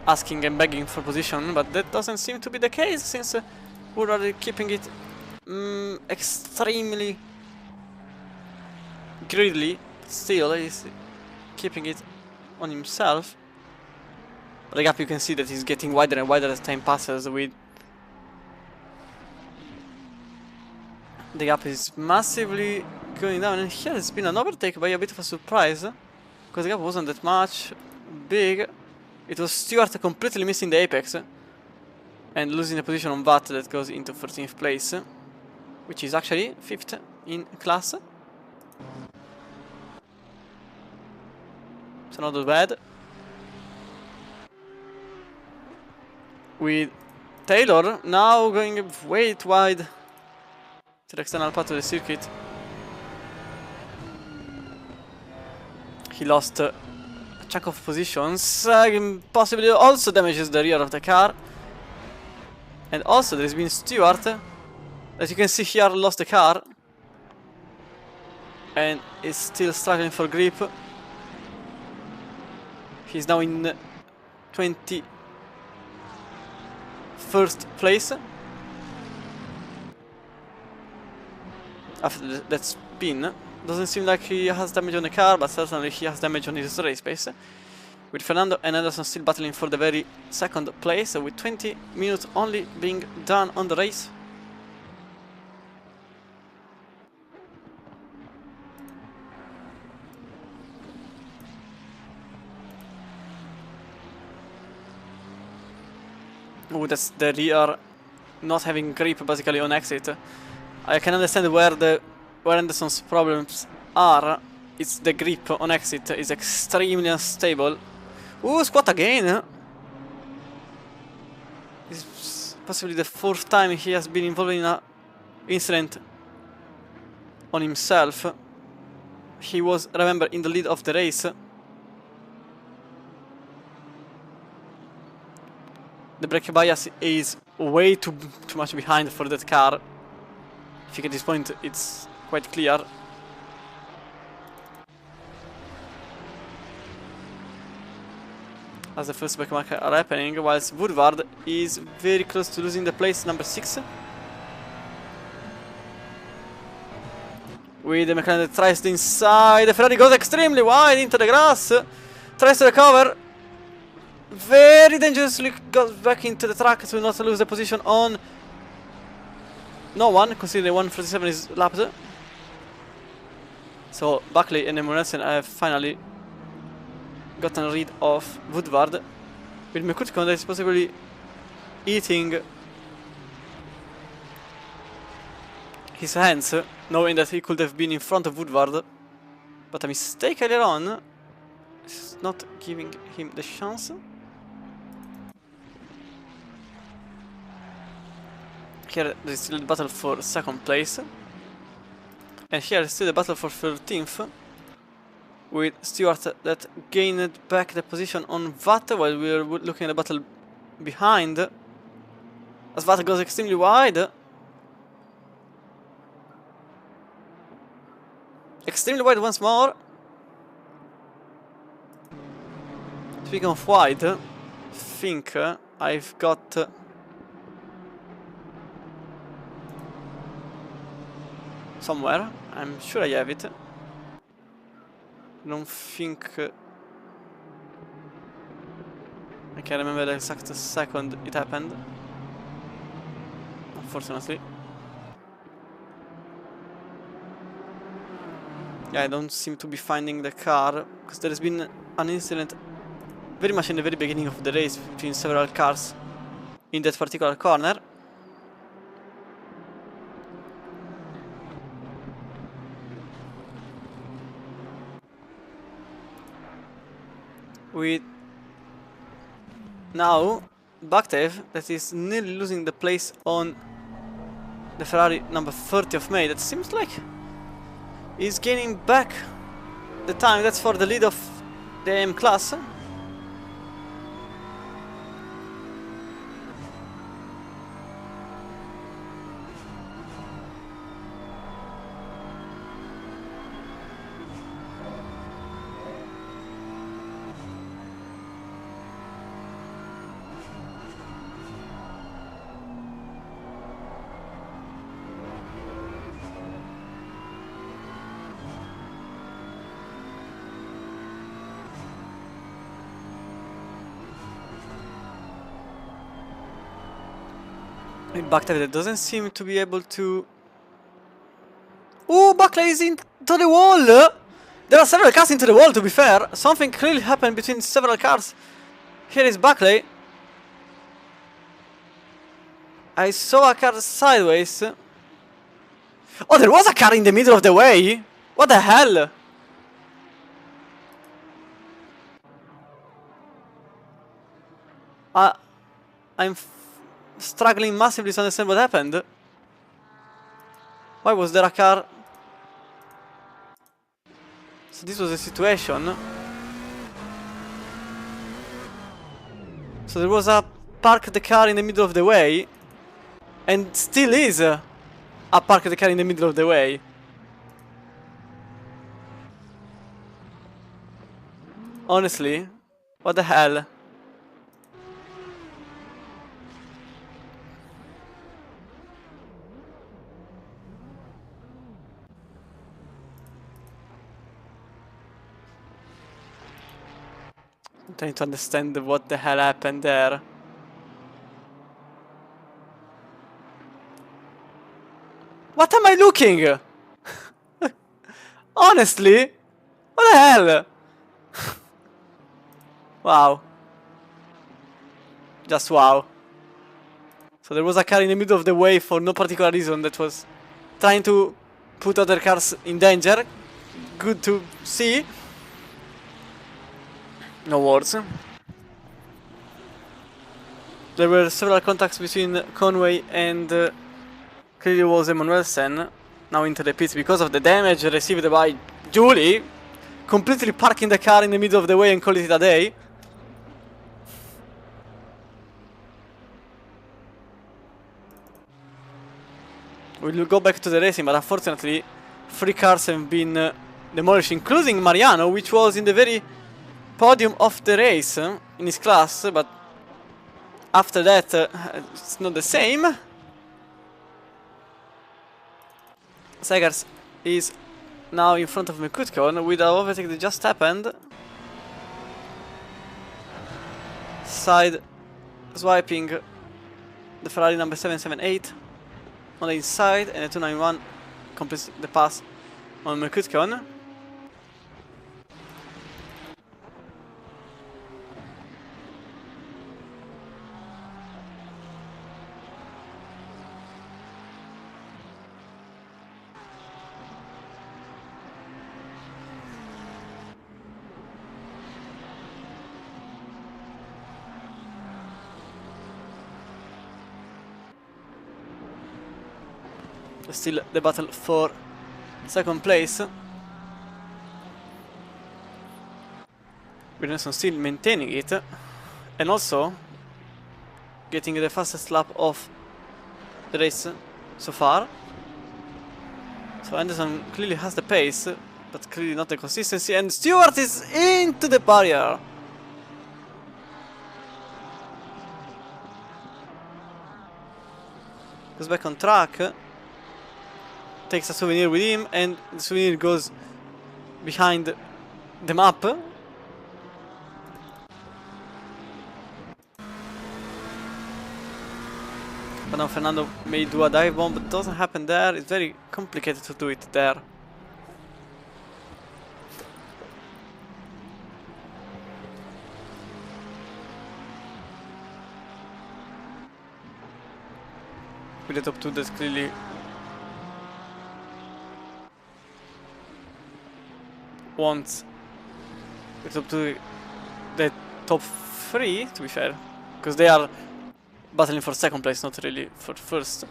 asking and begging for position, but that doesn't seem to be the case since we're already keeping it extremely greedily. Still, he's keeping it on himself. But the gap, you can see that he's getting wider and wider as time passes. With the gap is massively going down, and here has been an overtake by a bit of a surprise. Because the gap wasn't that much big. It was Stewart completely missing the apex and losing the position on Watt that goes into 13th place, which is actually 5th in class. So not that bad. With Taylor now going way too wide to the external part of the circuit. He lost a chunk of positions, possibly also damages the rear of the car. And also there's been Stewart, as you can see here, lost the car. And is still struggling for grip. He's now in 21st place. After that spin. Doesn't seem like he has damage on the car, but certainly he has damage on his race pace. With Fernando and Anderson still battling for the very 2nd place, with 20 minutes only being done on the race. Oh, that's the rear not having grip basically on exit. I can understand where Anderson's problems are. It's the grip on exit is extremely unstable. Ooh, squat again! It's possibly the 4th time he has been involved in an incident on himself. He was, remember, in the lead of the race. The brake bias is way too much behind for that car. I think at this point it's quite clear. As the first backmark are happening, whilst Woodward is very close to losing the place number 6. With the McLaren that tries the inside, the Ferrari goes extremely wide into the grass, tries to recover, very dangerously goes back into the track to not lose the position on no one, considering 147 is lapped. So Buckley and Emanuelson have finally gotten rid of Woodward, with Merkutkan that is possibly eating his hands, knowing that he could have been in front of Woodward, but a mistake earlier on is not giving him the chance. Here there is still the battle for 2nd place, and here is still the battle for 13th, with Stewart that gained back the position on Watt while we are looking at the battle behind, as Watt goes extremely wide. Extremely wide once more. Speaking of wide, I think I've got somewhere. I'm sure I have it. I don't think I can remember the exact second it happened, unfortunately. Yeah, I don't seem to be finding the car, because there has been an incident very much in the very beginning of the race between several cars in that particular corner. With now Baktev that is nearly losing the place on the Ferrari number 30 of May. That seems like he's gaining back the time. That's for the lead of the AM class. Baktev doesn't seem to be able to... Ooh, Buckley is into the wall! There are several cars into the wall, to be fair. Something clearly happened between several cars. Here is Buckley. I saw a car sideways. Oh, there was a car in the middle of the way! What the hell? I'm struggling massively to understand what happened. Why was there a car? So this was the situation. So there was a park the car in the middle of the way. And still is a park the car in the middle of the way. Honestly, what the hell? I'm trying to understand what the hell happened there. What am I looking? Honestly? What the hell? Wow. Just wow. So there was a car in the middle of the way for no particular reason that was trying to put other cars in danger. Good to see. No words. There were several contacts between Conway and clearly was Emanuelsen now into the pits because of the damage received by Julie, completely parking the car in the middle of the way and calling it a day. We'll go back to the racing, but unfortunately 3 cars have been demolished, including Mariano, which was in the very podium of the race in his class, but after that it's not the same. Segers is now in front of Mikutkon with an overtake that just happened. Side swiping the Ferrari number 778 on the inside, and the 291 completes the pass on Mikutkon. Still the battle for second place. Williamson still maintaining it and also getting the fastest lap of the race so far. So Anderson clearly has the pace, but clearly not the consistency, and Stewart is into the barrier. Goes back on track. takes a souvenir with him, and the souvenir goes behind the map. But now Fernando may do a dive bomb, but it doesn't happen there. It's very complicated to do it there. With the top 2, that's clearly wants the top 2, the top 3 to be fair, because they are battling for second place, not really for first.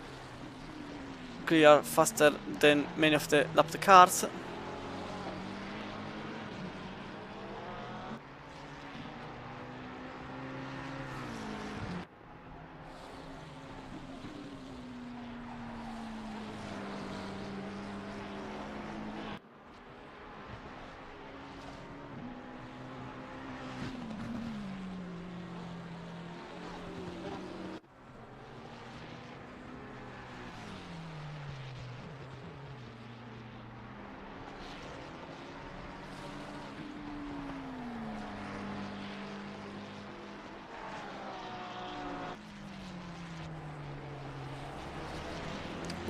Clear faster than many of the lapped cars.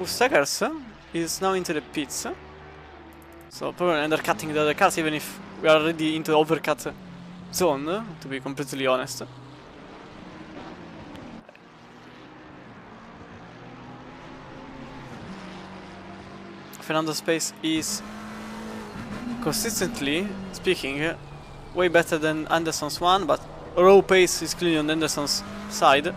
Seggers is now into the pits, so probably undercutting the other cars, even if we are already into the overcut zone, to be completely honest. Fernando's pace is, consistently speaking, way better than Anderson's one, but raw pace is clearly on Anderson's side.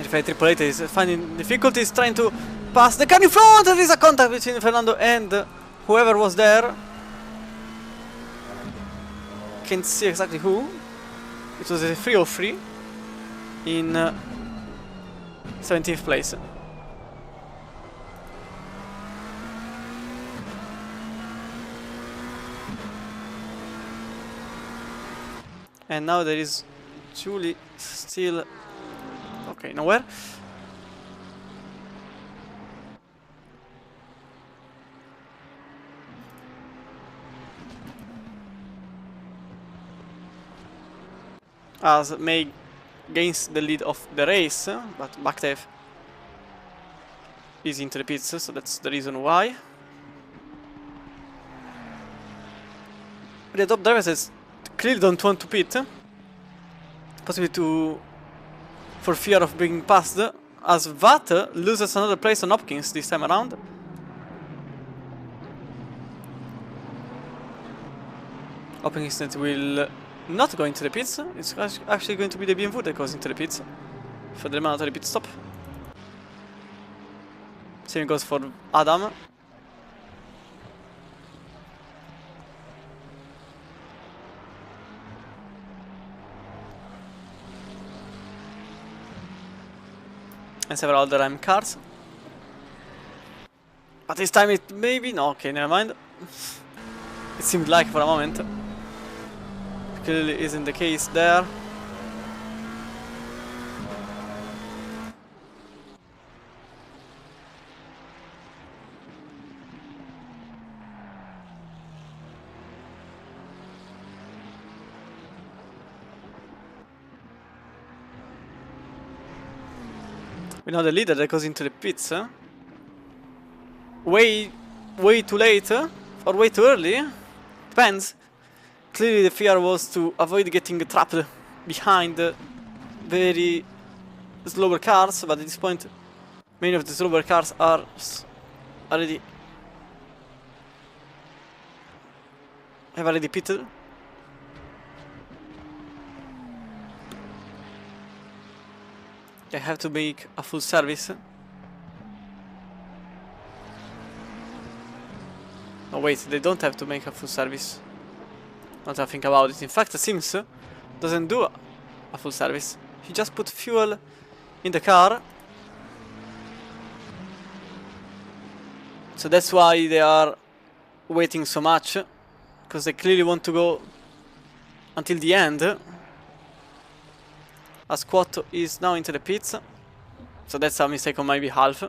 Triple Eight is finding difficulties trying to pass the car in front. There is a contact between Fernando and whoever was there. Can't see exactly who. It was a 303 in 17th place. And now there is Julie still. Okay, nowhere. As May gains the lead of the race, but Baktev is into the pits, so that's the reason why. The top drivers clearly don't want to pit, possibly for fear of being passed, as Vat loses another place on Hopkins this time around. Hopkins will not go into the pits. It's actually going to be the BMW that goes into the pits for the mandatory pit stop. Same goes for Adam. And several other M cars. But this time it maybe no, okay, never mind. It seemed like for a moment. Clearly isn't the case there. We know the leader that goes into the pits. Way too late or way too early. Depends. Clearly the fear was to avoid getting trapped behind very slower cars, but at this point many of the slower cars are already have already pitted. They have to make a full service. Oh wait, they don't have to make a full service. Not to think about it. In fact, Sims doesn't do a full service. He just put fuel in the car. So that's why they are waiting so much. Because they clearly want to go until the end. As Quattro is now into the pits. So that's a mistake on my behalf.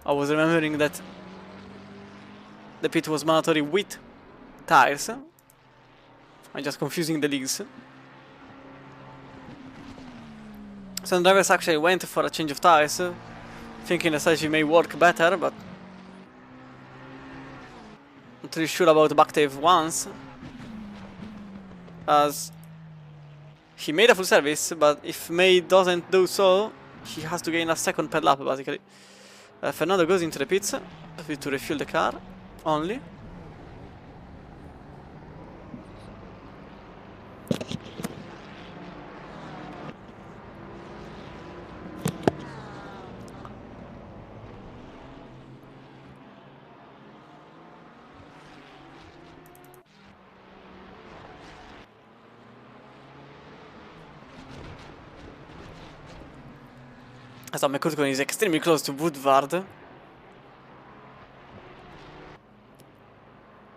I was remembering that the pit was mandatory with tires. I'm just confusing the leagues. Some drivers actually went for a change of tires, thinking the strategy may work better, but not really sure about Backtave once, as he made a full service, but if May doesn't do so, he has to gain a second per lap basically. Fernando goes into the pits to refuel the car only. So McCutcheon is extremely close to Woodward.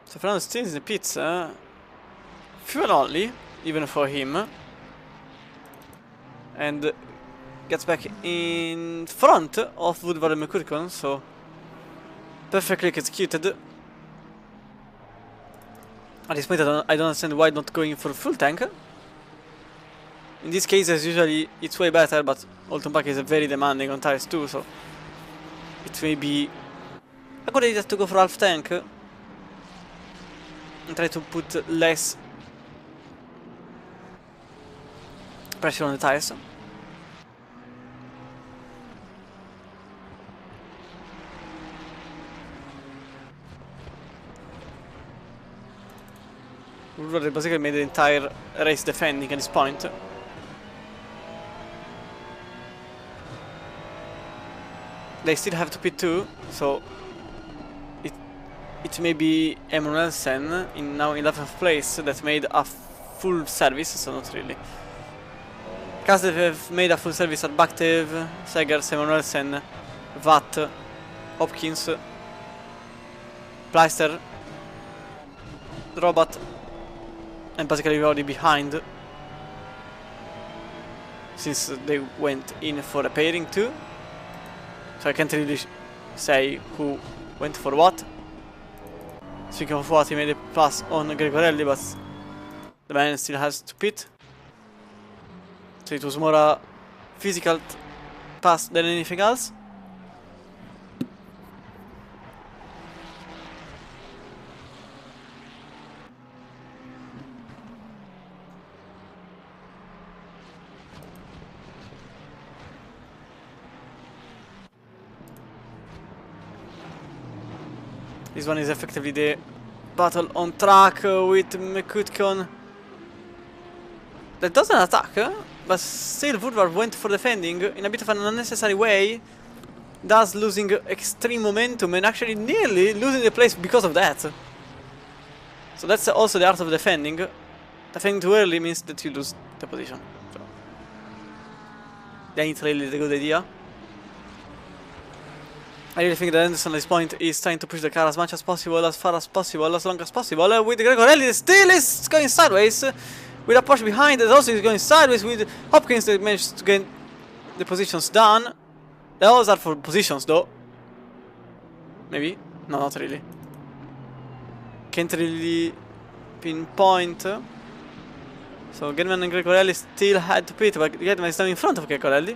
So Fernando stays in the pits. Fuel only, even for him. And gets back in front of Woodward and McCutcheon, so perfectly executed. At this point I don't understand why not going for full tank. In these cases usually it's way better, but Oulton Park is very demanding on tires too, so it may be a good idea to go for half tank and try to put less pressure on the tires. They basically made the entire race defending at this point. They still have to pit 2, so it may be Emanuelsen in now in 11th place that made a full service, so not really. Kasdev have made a full service at Backtave, Segers, Emanuelsen, Watt, Hopkins, Pleister, Robot, and basically we're already behind since they went in for a pairing too. So I can't really say who went for what. Speaking of what, he made a pass on Gregorelli, but the man still has to pit. So it was more a physical pass than anything else. This one is effectively the battle on track with McCutcheon. That doesn't attack, but still Woodward went for defending in a bit of an unnecessary way, thus losing extreme momentum and actually nearly losing the place because of that. So that's also the art of defending. Defending too early means that you lose the position. So that ain't really the good idea. I really think that Anderson at this point is trying to push the car as much as possible, as far as possible, as long as possible. With Gregorelli that still is going sideways. With a Porsche behind that also is going sideways. With Hopkins that managed to get the positions done. Those are for positions though. Maybe? No, not really. Can't really pinpoint. So Gedman and Gregorelli still had to pit, but Gedman is now in front of Gregorelli.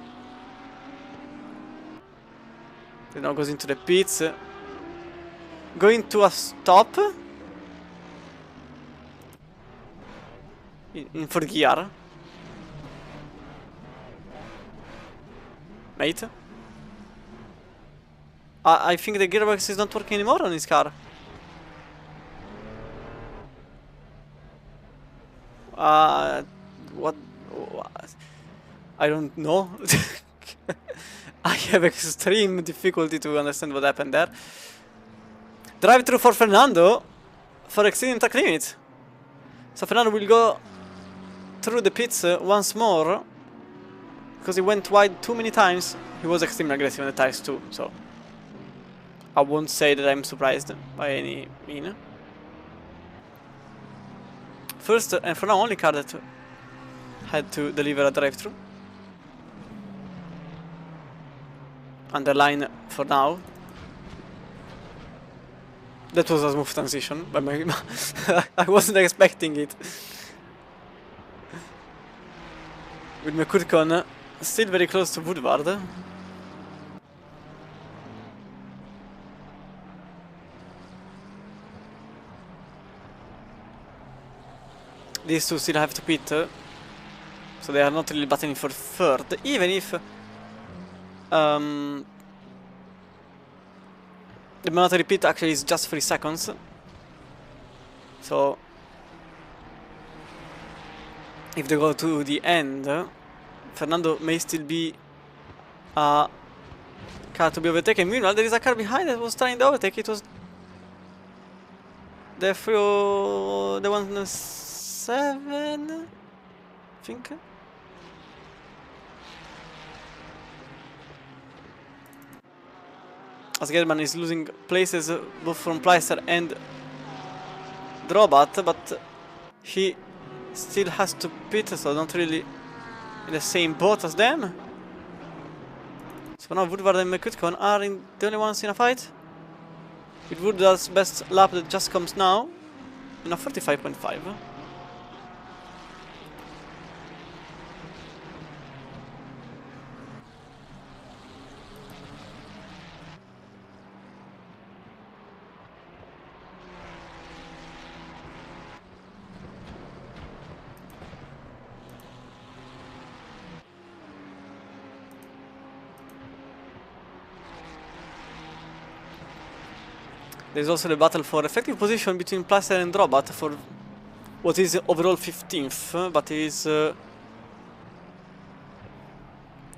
He now goes into the pits. Going to a stop. In fourth gear. Mate. I think the gearbox is not working anymore on his car. What? I don't know. I have extreme difficulty to understand what happened there. Drive through for Fernando for exceeding track limit. So Fernando will go through the pits once more because he went wide too many times. He was extremely aggressive on the tires too, so I won't say that I'm surprised by any mean. first and for now only car that had to deliver a drive-through. Underline for now. That was a smooth transition, but I wasn't expecting it. With McCutcheon still very close to Woodward. These two still have to pit, so they are not really battling for third, even if the mandatory pit actually is just 3 seconds. So if they go to the end, Fernando may still be a car to be overtaken. Meanwhile, there is a car behind that was trying to overtake. It was the 1-7, I think. As German is losing places both from Pleister and Drobat, but he still has to pit, so not really in the same boat as them. So now Woodward and McCutcheon are the only ones in a fight. With Woodward's best lap that just comes now in a 45.5. There's also the battle for effective position between Pleister and Drobat for what is overall 15th, but is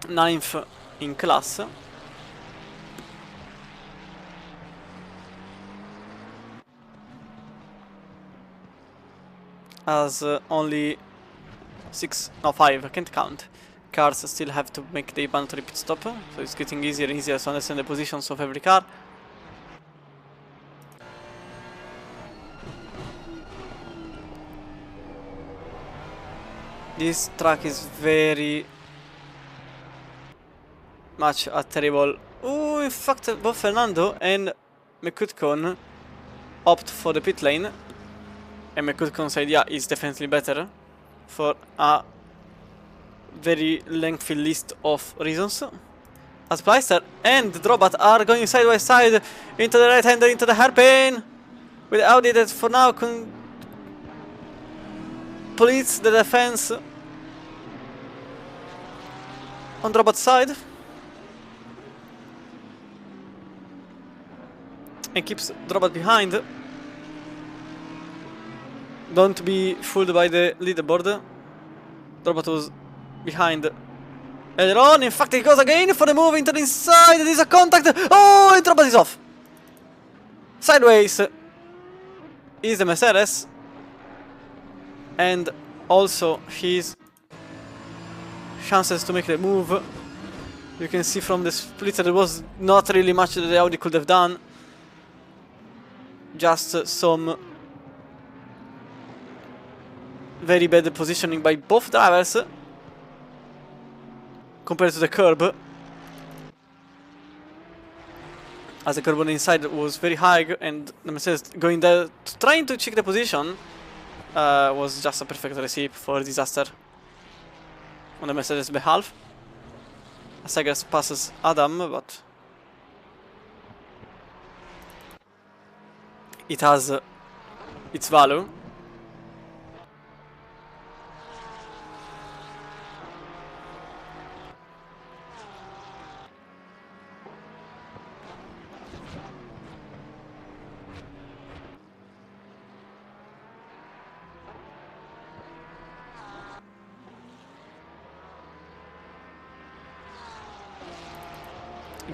9th in class. As only 5, I can't count, cars still have to make the mandatory pit stop, so it's getting easier and easier to understand the positions of every car. This track is very much a terrible... Oh, in fact, both Fernando and McCutcheon opt for the pit lane. And McCutcheon's idea is definitely better for a very lengthy list of reasons. As Pleister and Drobat are going side by side into the right hander, into the hairpin, with Audi that for now completes the defense on Drobat's side and keeps Drobat behind. Don't be fooled by the leaderboard. Drobat was behind earlier on. In fact, he goes again for the move into the inside. There is a contact. Oh, and Drobat is off. Sideways is the Mercedes, and also his chances to make the move. You can see from the splitter there was not really much that the Audi could have done. Just some very bad positioning by both drivers compared to the curb. As the curb on the inside was very high, and the Mercedes going there trying to check the position was just a perfect recipe for disaster on the Mercedes behalf. Segers passes Adam, but it has its value.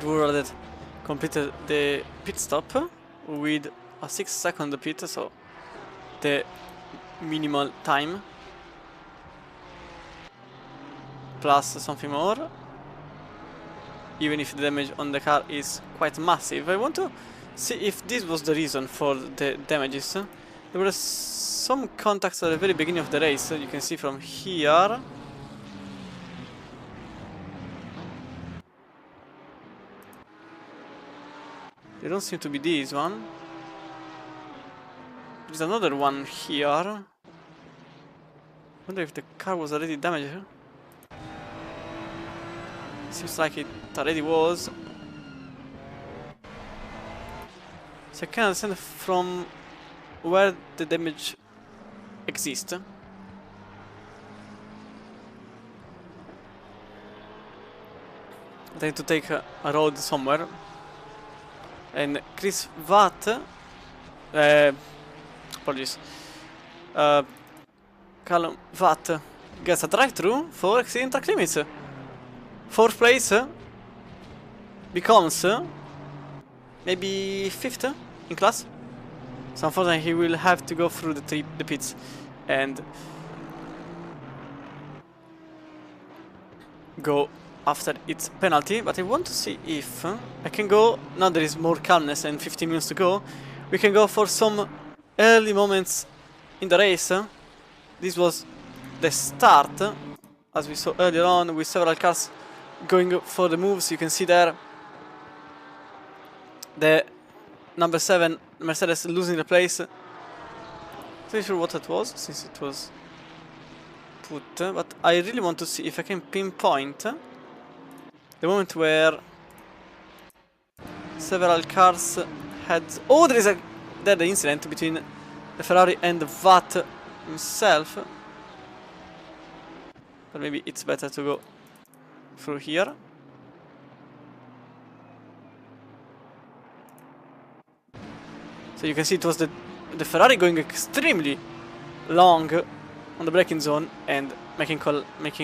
Woodward completed the pit stop with a 6-second pit, so the minimal time plus something more, even if the damage on the car is quite massive. I want to see if this was the reason for the damages. There were some contacts at the very beginning of the race. You can see from here. They don't seem to be this one. There's another one here. Wonder if the car was already damaged. Seems like it already was. So I can understand from where the damage exists. I need to take a road somewhere. And Chris Watt, apologies, Callum Watt gets a drive-through for exceeding track limits. 4th place becomes maybe 5th in class. So unfortunately he will have to go through the pits and go after its penalty, but I want to see if I can go, now there is more calmness and 15 minutes to go, we can go for some early moments in the race. This was the start, as we saw earlier on, with several cars going for the moves. You can see there the number 7 Mercedes losing the place. Not sure what that was, since it was put, but I really want to see if I can pinpoint the moment where several cars had... Oh, there is the incident between the Ferrari and the Watt himself. But maybe it's better to go through here. So you can see it was the Ferrari going extremely long on the braking zone and making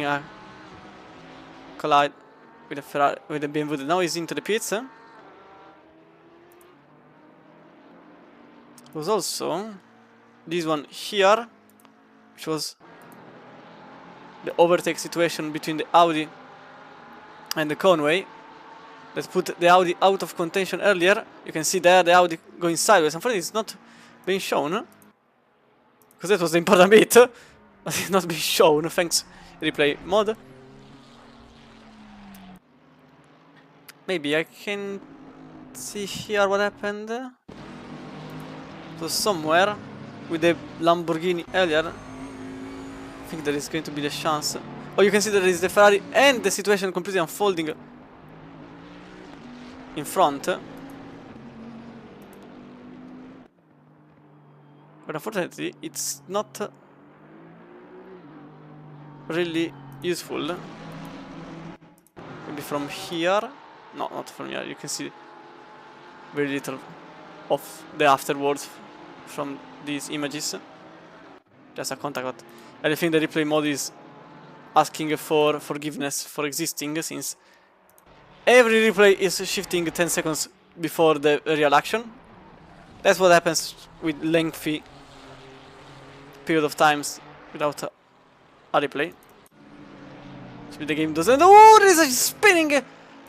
a collide with the Ferrari, with the BMW that now is into the pits. There was also this one here, which was the overtake situation between the Audi and the Conway that put the Audi out of contention earlier. You can see there the Audi going sideways. Unfortunately, it's not being shown because that was the important bit, but it's not being shown thanks replay mode. Maybe I can see here what happened. So somewhere with the Lamborghini earlier, I think there is going to be the chance. Oh, you can see there is the Ferrari and the situation completely unfolding in front. But unfortunately, it's not really useful. Maybe from here. No, not from here. You can see very little of the afterwards from these images. Just a contact, but I think the replay mode is asking for forgiveness for existing, since every replay is shifting 10 seconds before the real action. That's what happens with lengthy period of times without a replay. So the game doesn't. Oh, there is a spinning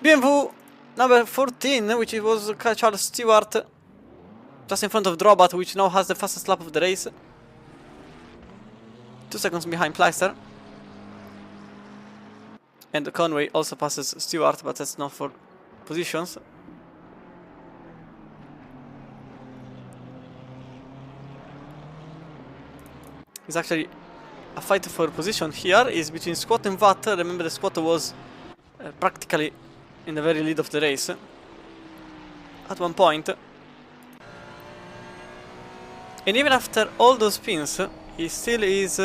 BMW number 14, which was Charles Stewart, just in front of Drobat, which now has the fastest lap of the race. 2 seconds behind Pleister. And Conway also passes Stewart, but that's not for positions. It's actually a fight for position here is between Squat and Watt. Remember, the Squat was practically in the very lead of the race at one point. And even after all those spins, he still is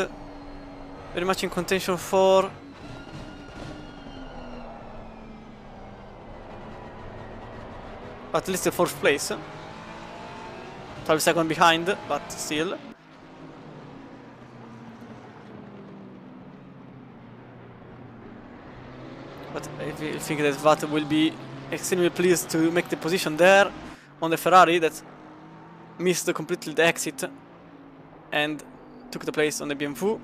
very much in contention for at least the 4th place. 12 seconds behind, but still. But I think that Watt will be extremely pleased to make the position there on the Ferrari that missed completely the exit and took the place on the BMW.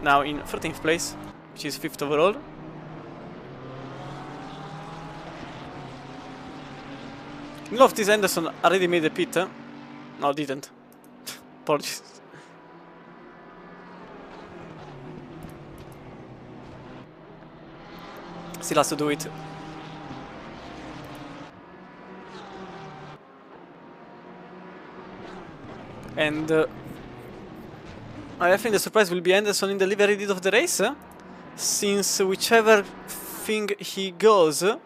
Now in 13th place, which is 5th overall. Loftus Anderson already made a pit. No, didn't. Apologies. Still has to do it. And I think the surprise will be Anderson in the livery lead of the race, since whichever thing he goes, he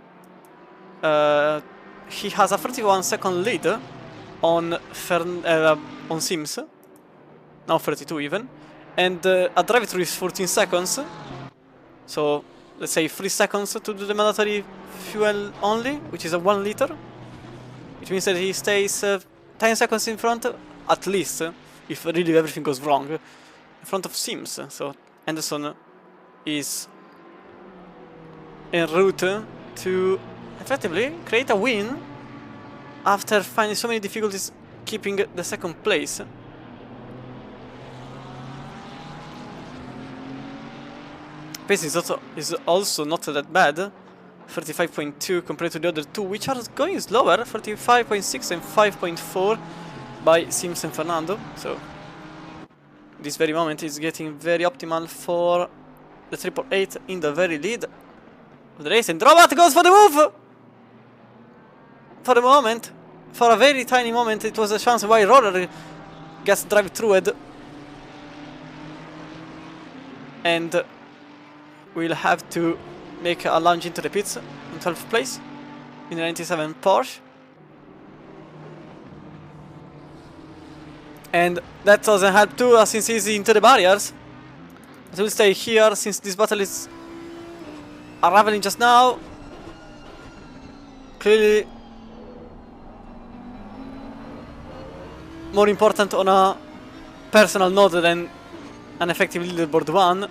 has a 31-second lead on Sims, now 32 even, and a drive-through is 14 seconds, so let's say 3 seconds to do the mandatory fuel only, which is a 1 liter, which means that he stays 10 seconds in front, at least, if really everything goes wrong, in front of Sims. So Anderson is en route to effectively create a win after finding so many difficulties keeping the second place. Pace is also not that bad, 35.2 compared to the other two, which are going slower, 35.6 and 5.4 by Sims and Fernando. So this very moment is getting very optimal for the 888 in the very lead of the race, and Robot goes for the move! For the moment, for a very tiny moment, it was a chance why Roller gets drive-throughed. And we'll have to make a lunge into the pits in 12th place in the 97 Porsche. And that doesn't help too, since he's into the barriers. But we'll stay here since this battle is unraveling just now. Clearly more important on a personal note than an effective leaderboard one.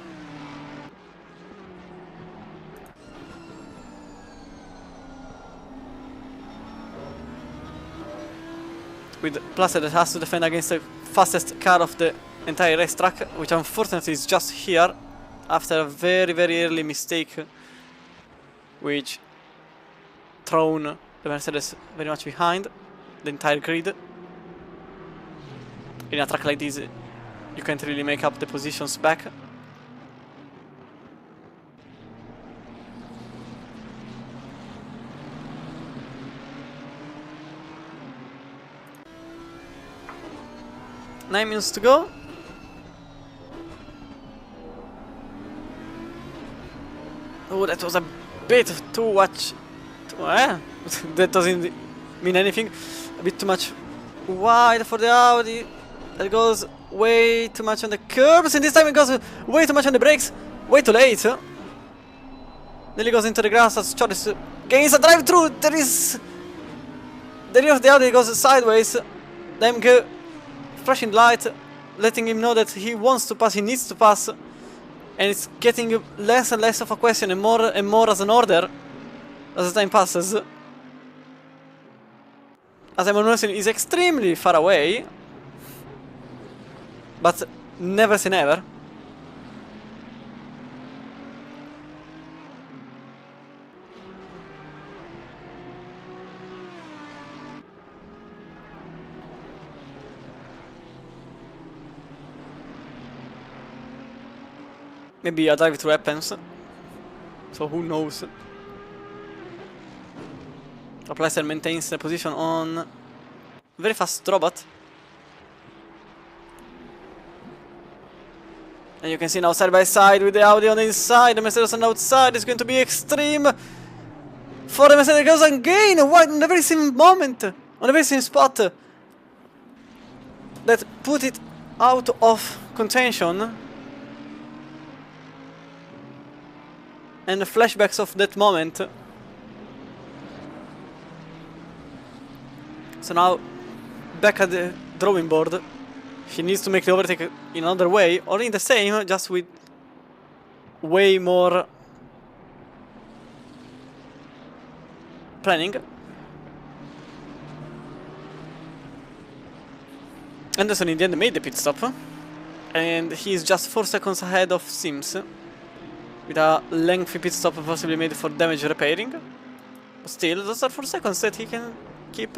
With Placer that has to defend against the fastest car of the entire racetrack, which unfortunately is just here after a very early mistake, which thrown the Mercedes very much behind the entire grid. In a track like this, you can't really make up the positions back. Nine minutes to go. Oh, that was a bit too much. That doesn't mean anything. A bit too much wide for the Audi. That goes way too much on the curbs, and this time it goes way too much on the brakes. Way too late. Nearly goes into the grass as Charles gains a drive-through. There is the rear of the Audi goes sideways. Them go flashing light, letting him know that he wants to pass, he needs to pass, and it's getting less and less of a question and more as an order as the time passes. As Emanuelson is extremely far away, but never say never. Maybe a drive-through happens, so who knows. Placer maintains the position on very fast robot. And you can see now side by side with the Audi on the inside, the Mercedes on the outside. Is going to be extreme for the Mercedes. Goes and gain on the very same moment, on the very same spot that put it out of contention. And the flashbacks of that moment. So now, back at the drawing board, he needs to make the overtake in another way, or in the same, just with way more planning. Anderson in the end made the pit stop, and he is just 4 seconds ahead of Sims, with a lengthy pit stop possibly made for damage repairing. But still, those are 4 seconds that he can keep.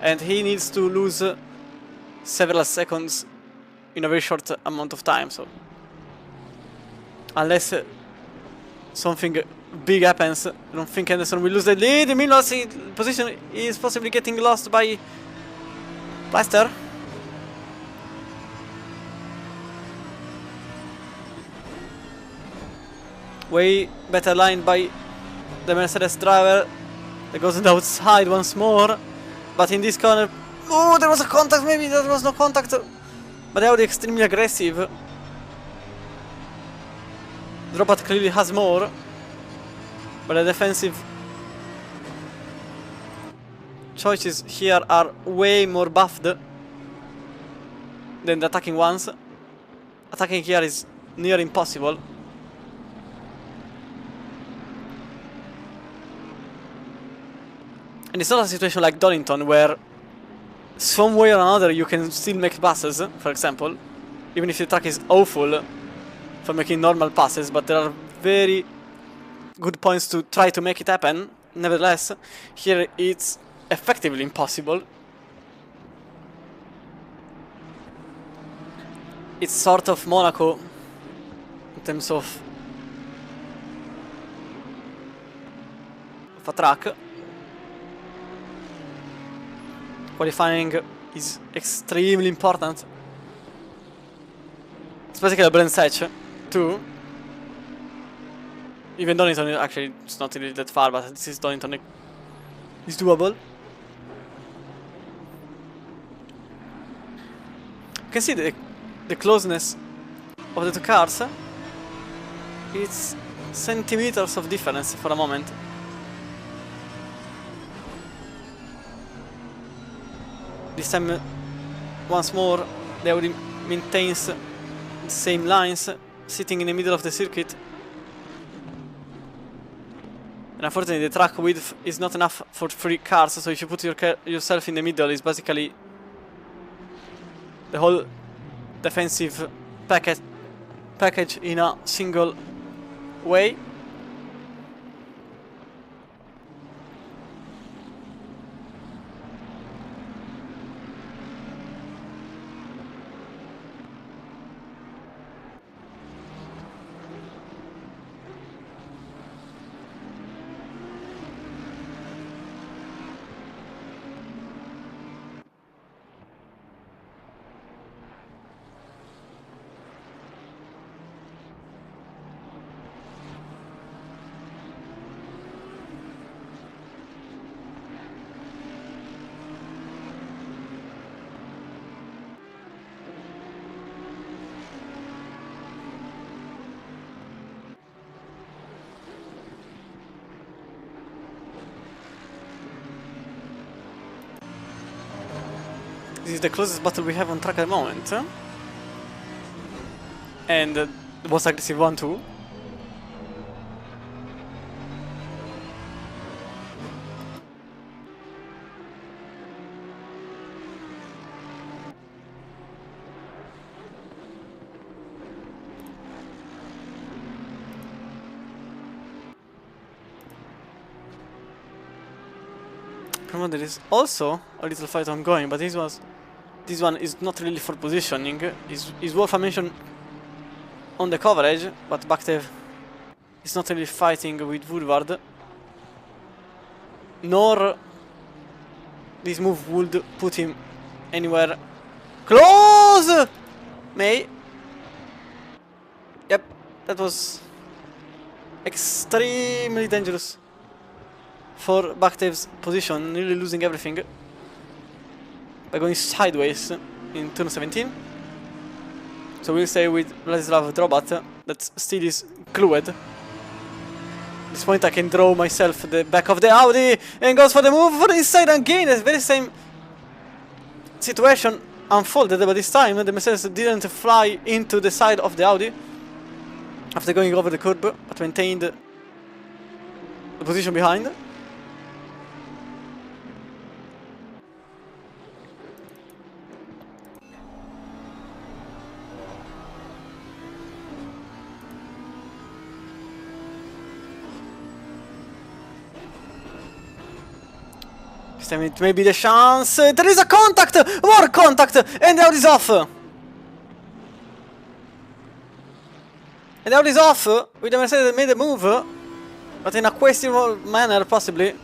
and he needs to lose several seconds in a very short amount of time. So unless something big happens, I don't think Anderson will lose the lead. Meanwhile, position is possibly getting lost by Plaster. Way better line by the Mercedes driver. That goes on the outside once more. But in this corner... Oh, there was a contact. Maybe there was no contact. But Audi extremely aggressive. The robot clearly has more. But the defensive choices here are way more buffed than the attacking ones. Attacking here is near impossible. And it's not a situation like Donington where some way or another you can still make passes, for example, even if the track is awful for making normal passes, but there are very good points to try to make it happen. Nevertheless, here it's effectively impossible. It's sort of Monaco in terms of a track. Qualifying is extremely important. It's basically a blend setch too. Even Donington, actually, it's not really that far, but this is Donington. It's doable. You can see the closeness of the two cars. It's centimeters of difference for a moment. This time, once more, the Audi maintains the same lines, sitting in the middle of the circuit. And unfortunately, the track width is not enough for 3 cars, so if you put yourself in the middle, it's basically the whole defensive package in a single way. This is the closest battle we have on track at the moment. And the most aggressive one too. There is also a little fight ongoing, but this one is not really for positioning. Is worth a mention on the coverage, but Baktev is not really fighting with Woodward. Nor this move would put him anywhere close. May. Yep, that was extremely dangerous for Baktev's position, nearly losing everything by going sideways in turn 17. So we'll stay with Vladislav Drobat, that still is glued. At this point I can draw myself the back of the Audi and goes for the move for the inside again. The very same situation unfolded, but this time the Mercedes didn't fly into the side of the Audi after going over the curb, but maintained the position behind. time it may be the chance. There is a contact! More contact! And the out is off! And the out is off with the Mercedes that made a move, but in a questionable manner, possibly.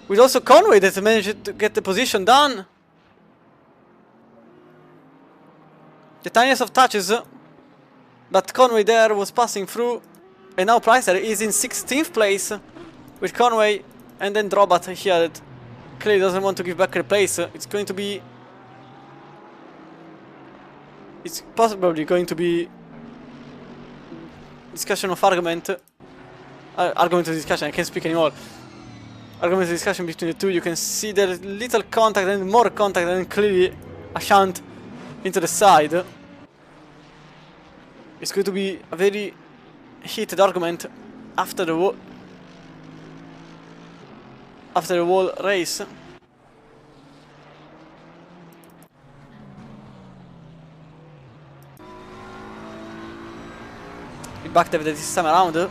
With also Conway that managed to get the position done. The tiniest of touches, but Conway there was passing through. And now Pricer is in 16th place with Conway and then Drobat here that clearly doesn't want to give back her place. It's going to be... It's possibly going to be... discussion of argument. Argument of discussion, I can't speak anymore. Argument of discussion between the two. You can see there is little contact and more contact and clearly a shunt into the side. It's going to be a very heated argument after the whole race. Back there this time around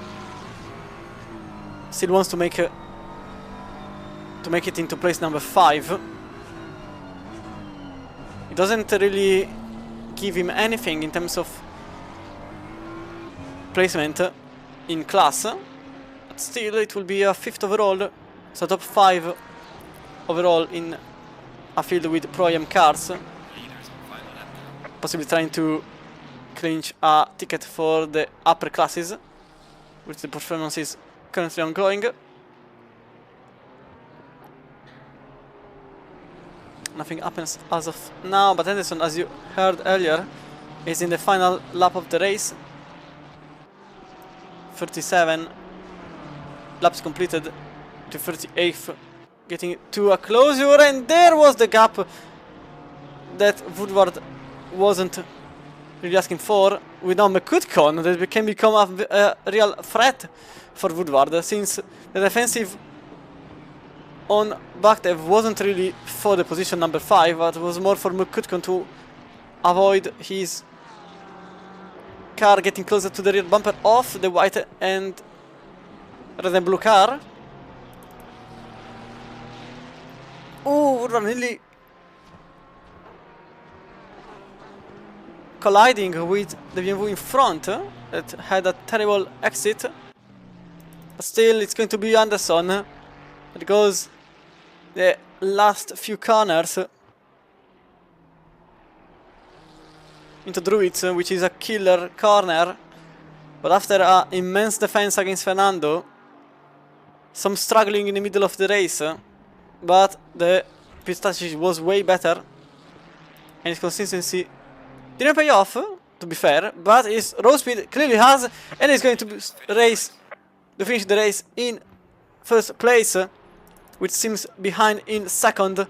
still wants to make it into place number 5. It doesn't really give him anything in terms of placement in class, but still it will be a 5th overall, so top 5 overall in a field with Pro-Am cars, possibly trying to clinch a ticket for the upper classes, which the performance is currently ongoing. Nothing happens as of now, but Anderson, as you heard earlier, is in the final lap of the race. 37 laps completed to 38th, getting to a closure, and there was the gap that Woodward wasn't really asking for. With now McCutcheon that can become a real threat for Woodward, since the defensive on Baktev wasn't really for the position number 5, but was more for McCutcheon to avoid his car getting closer to the rear bumper of the white and red and blue car. Oh, Woodward nearly colliding with the BMW in front that had a terrible exit. But still, it's going to be Anderson that goes the last few corners into Druids, which is a killer corner. But after an immense defense against Fernando, some struggling in the middle of the race, but the pit strategy was way better, and his consistency didn't pay off, to be fair, but his road speed clearly has, and he's going to finish the race in 1st place, which seems behind in 2nd,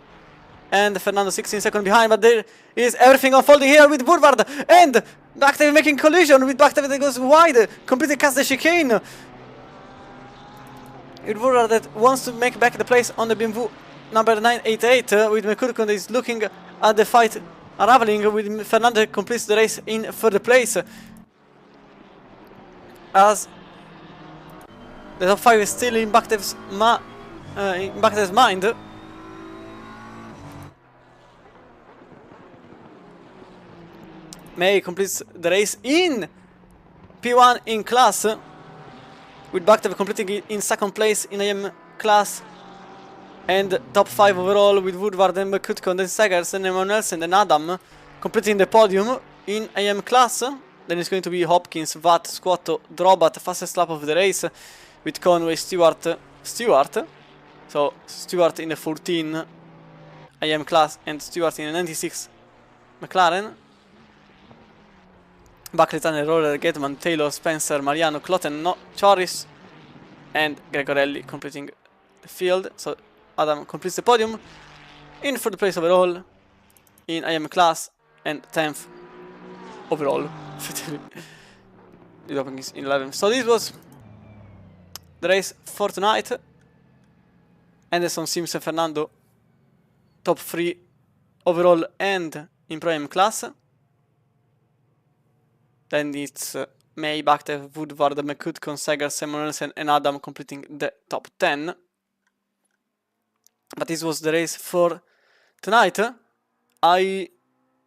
and Fernando 16 seconds behind, but there is everything unfolding here with Woodward, and Baktev making collision with Baktev that goes wide, completely cuts the chicane. With Woodward that wants to make back the place on the BMW number 988, with McCutcheon that is looking at the fight unraveling, with Fernando that completes the race in 3rd place. As the top 5 is still in Baktev's mind. May completes the race in P1 in class, with Baktev completing it in 2nd place in AM class, and top 5 overall with Woodward and McCutcheon, then Segers and Emanuelsen and Adam completing the podium in AM class. Then it's going to be Hopkins, Vatt, Squatto, Drobat, fastest lap of the race, with Conway, Stewart. So Stewart in the 14 AM class and Stewart in the 96 McLaren. Buckley, Tanner, Roller, Getman, Taylor, Spencer, Mariano, Clotten, Choris, and Gregorelli completing the field. So Adam completes the podium in 3rd place overall in IM class and 10th overall. The opening is in 11th. So this was the race for tonight. Anderson, Sims and Fernando top 3 overall and in Pro-Am class. Then it's May, Baktev, Woodward, McCutcheon, Segers, Emanuelsen and Adam completing the top 10. but this was the race for tonight. I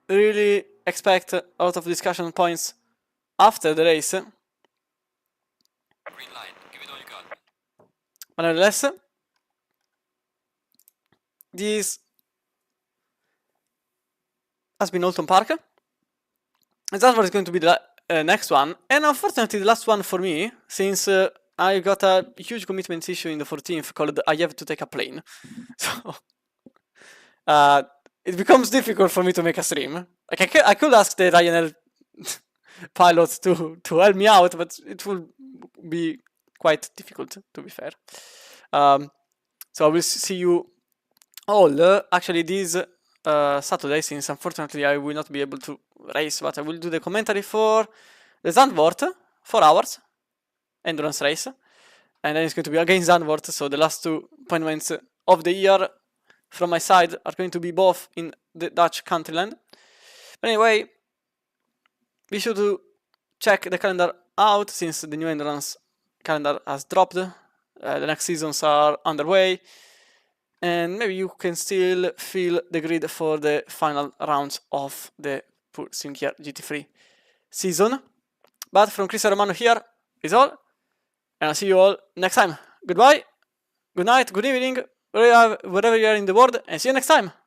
really expect a lot of discussion points after the race. Green light. Give it all you got. But nevertheless, this has been Oulton Park. And that's what is going to be the next one. And unfortunately, the last one for me, since I got a huge commitment issue in the 14th called I have to take a plane. So it becomes difficult for me to make a stream. Like I could ask the Ryanair pilot to help me out, but it will be quite difficult, to be fair. So I will see you all actually this Saturday, since unfortunately I will not be able to race, but I will do the commentary for the Zandvoort, 4 hours endurance race, and then it's going to be against Zandvoort. So the last 2 appointments of the year from my side are going to be both in the Dutch countryland. But anyway, be sure to check the calendar out, since the new endurance calendar has dropped. The next seasons are underway, and maybe you can still feel the grid for the final rounds of the SimGrid GT3 season. But from Chris Romano here is all, and I'll see you all next time. Goodbye, good night, good evening, wherever you are in the world, and see you next time. Bye.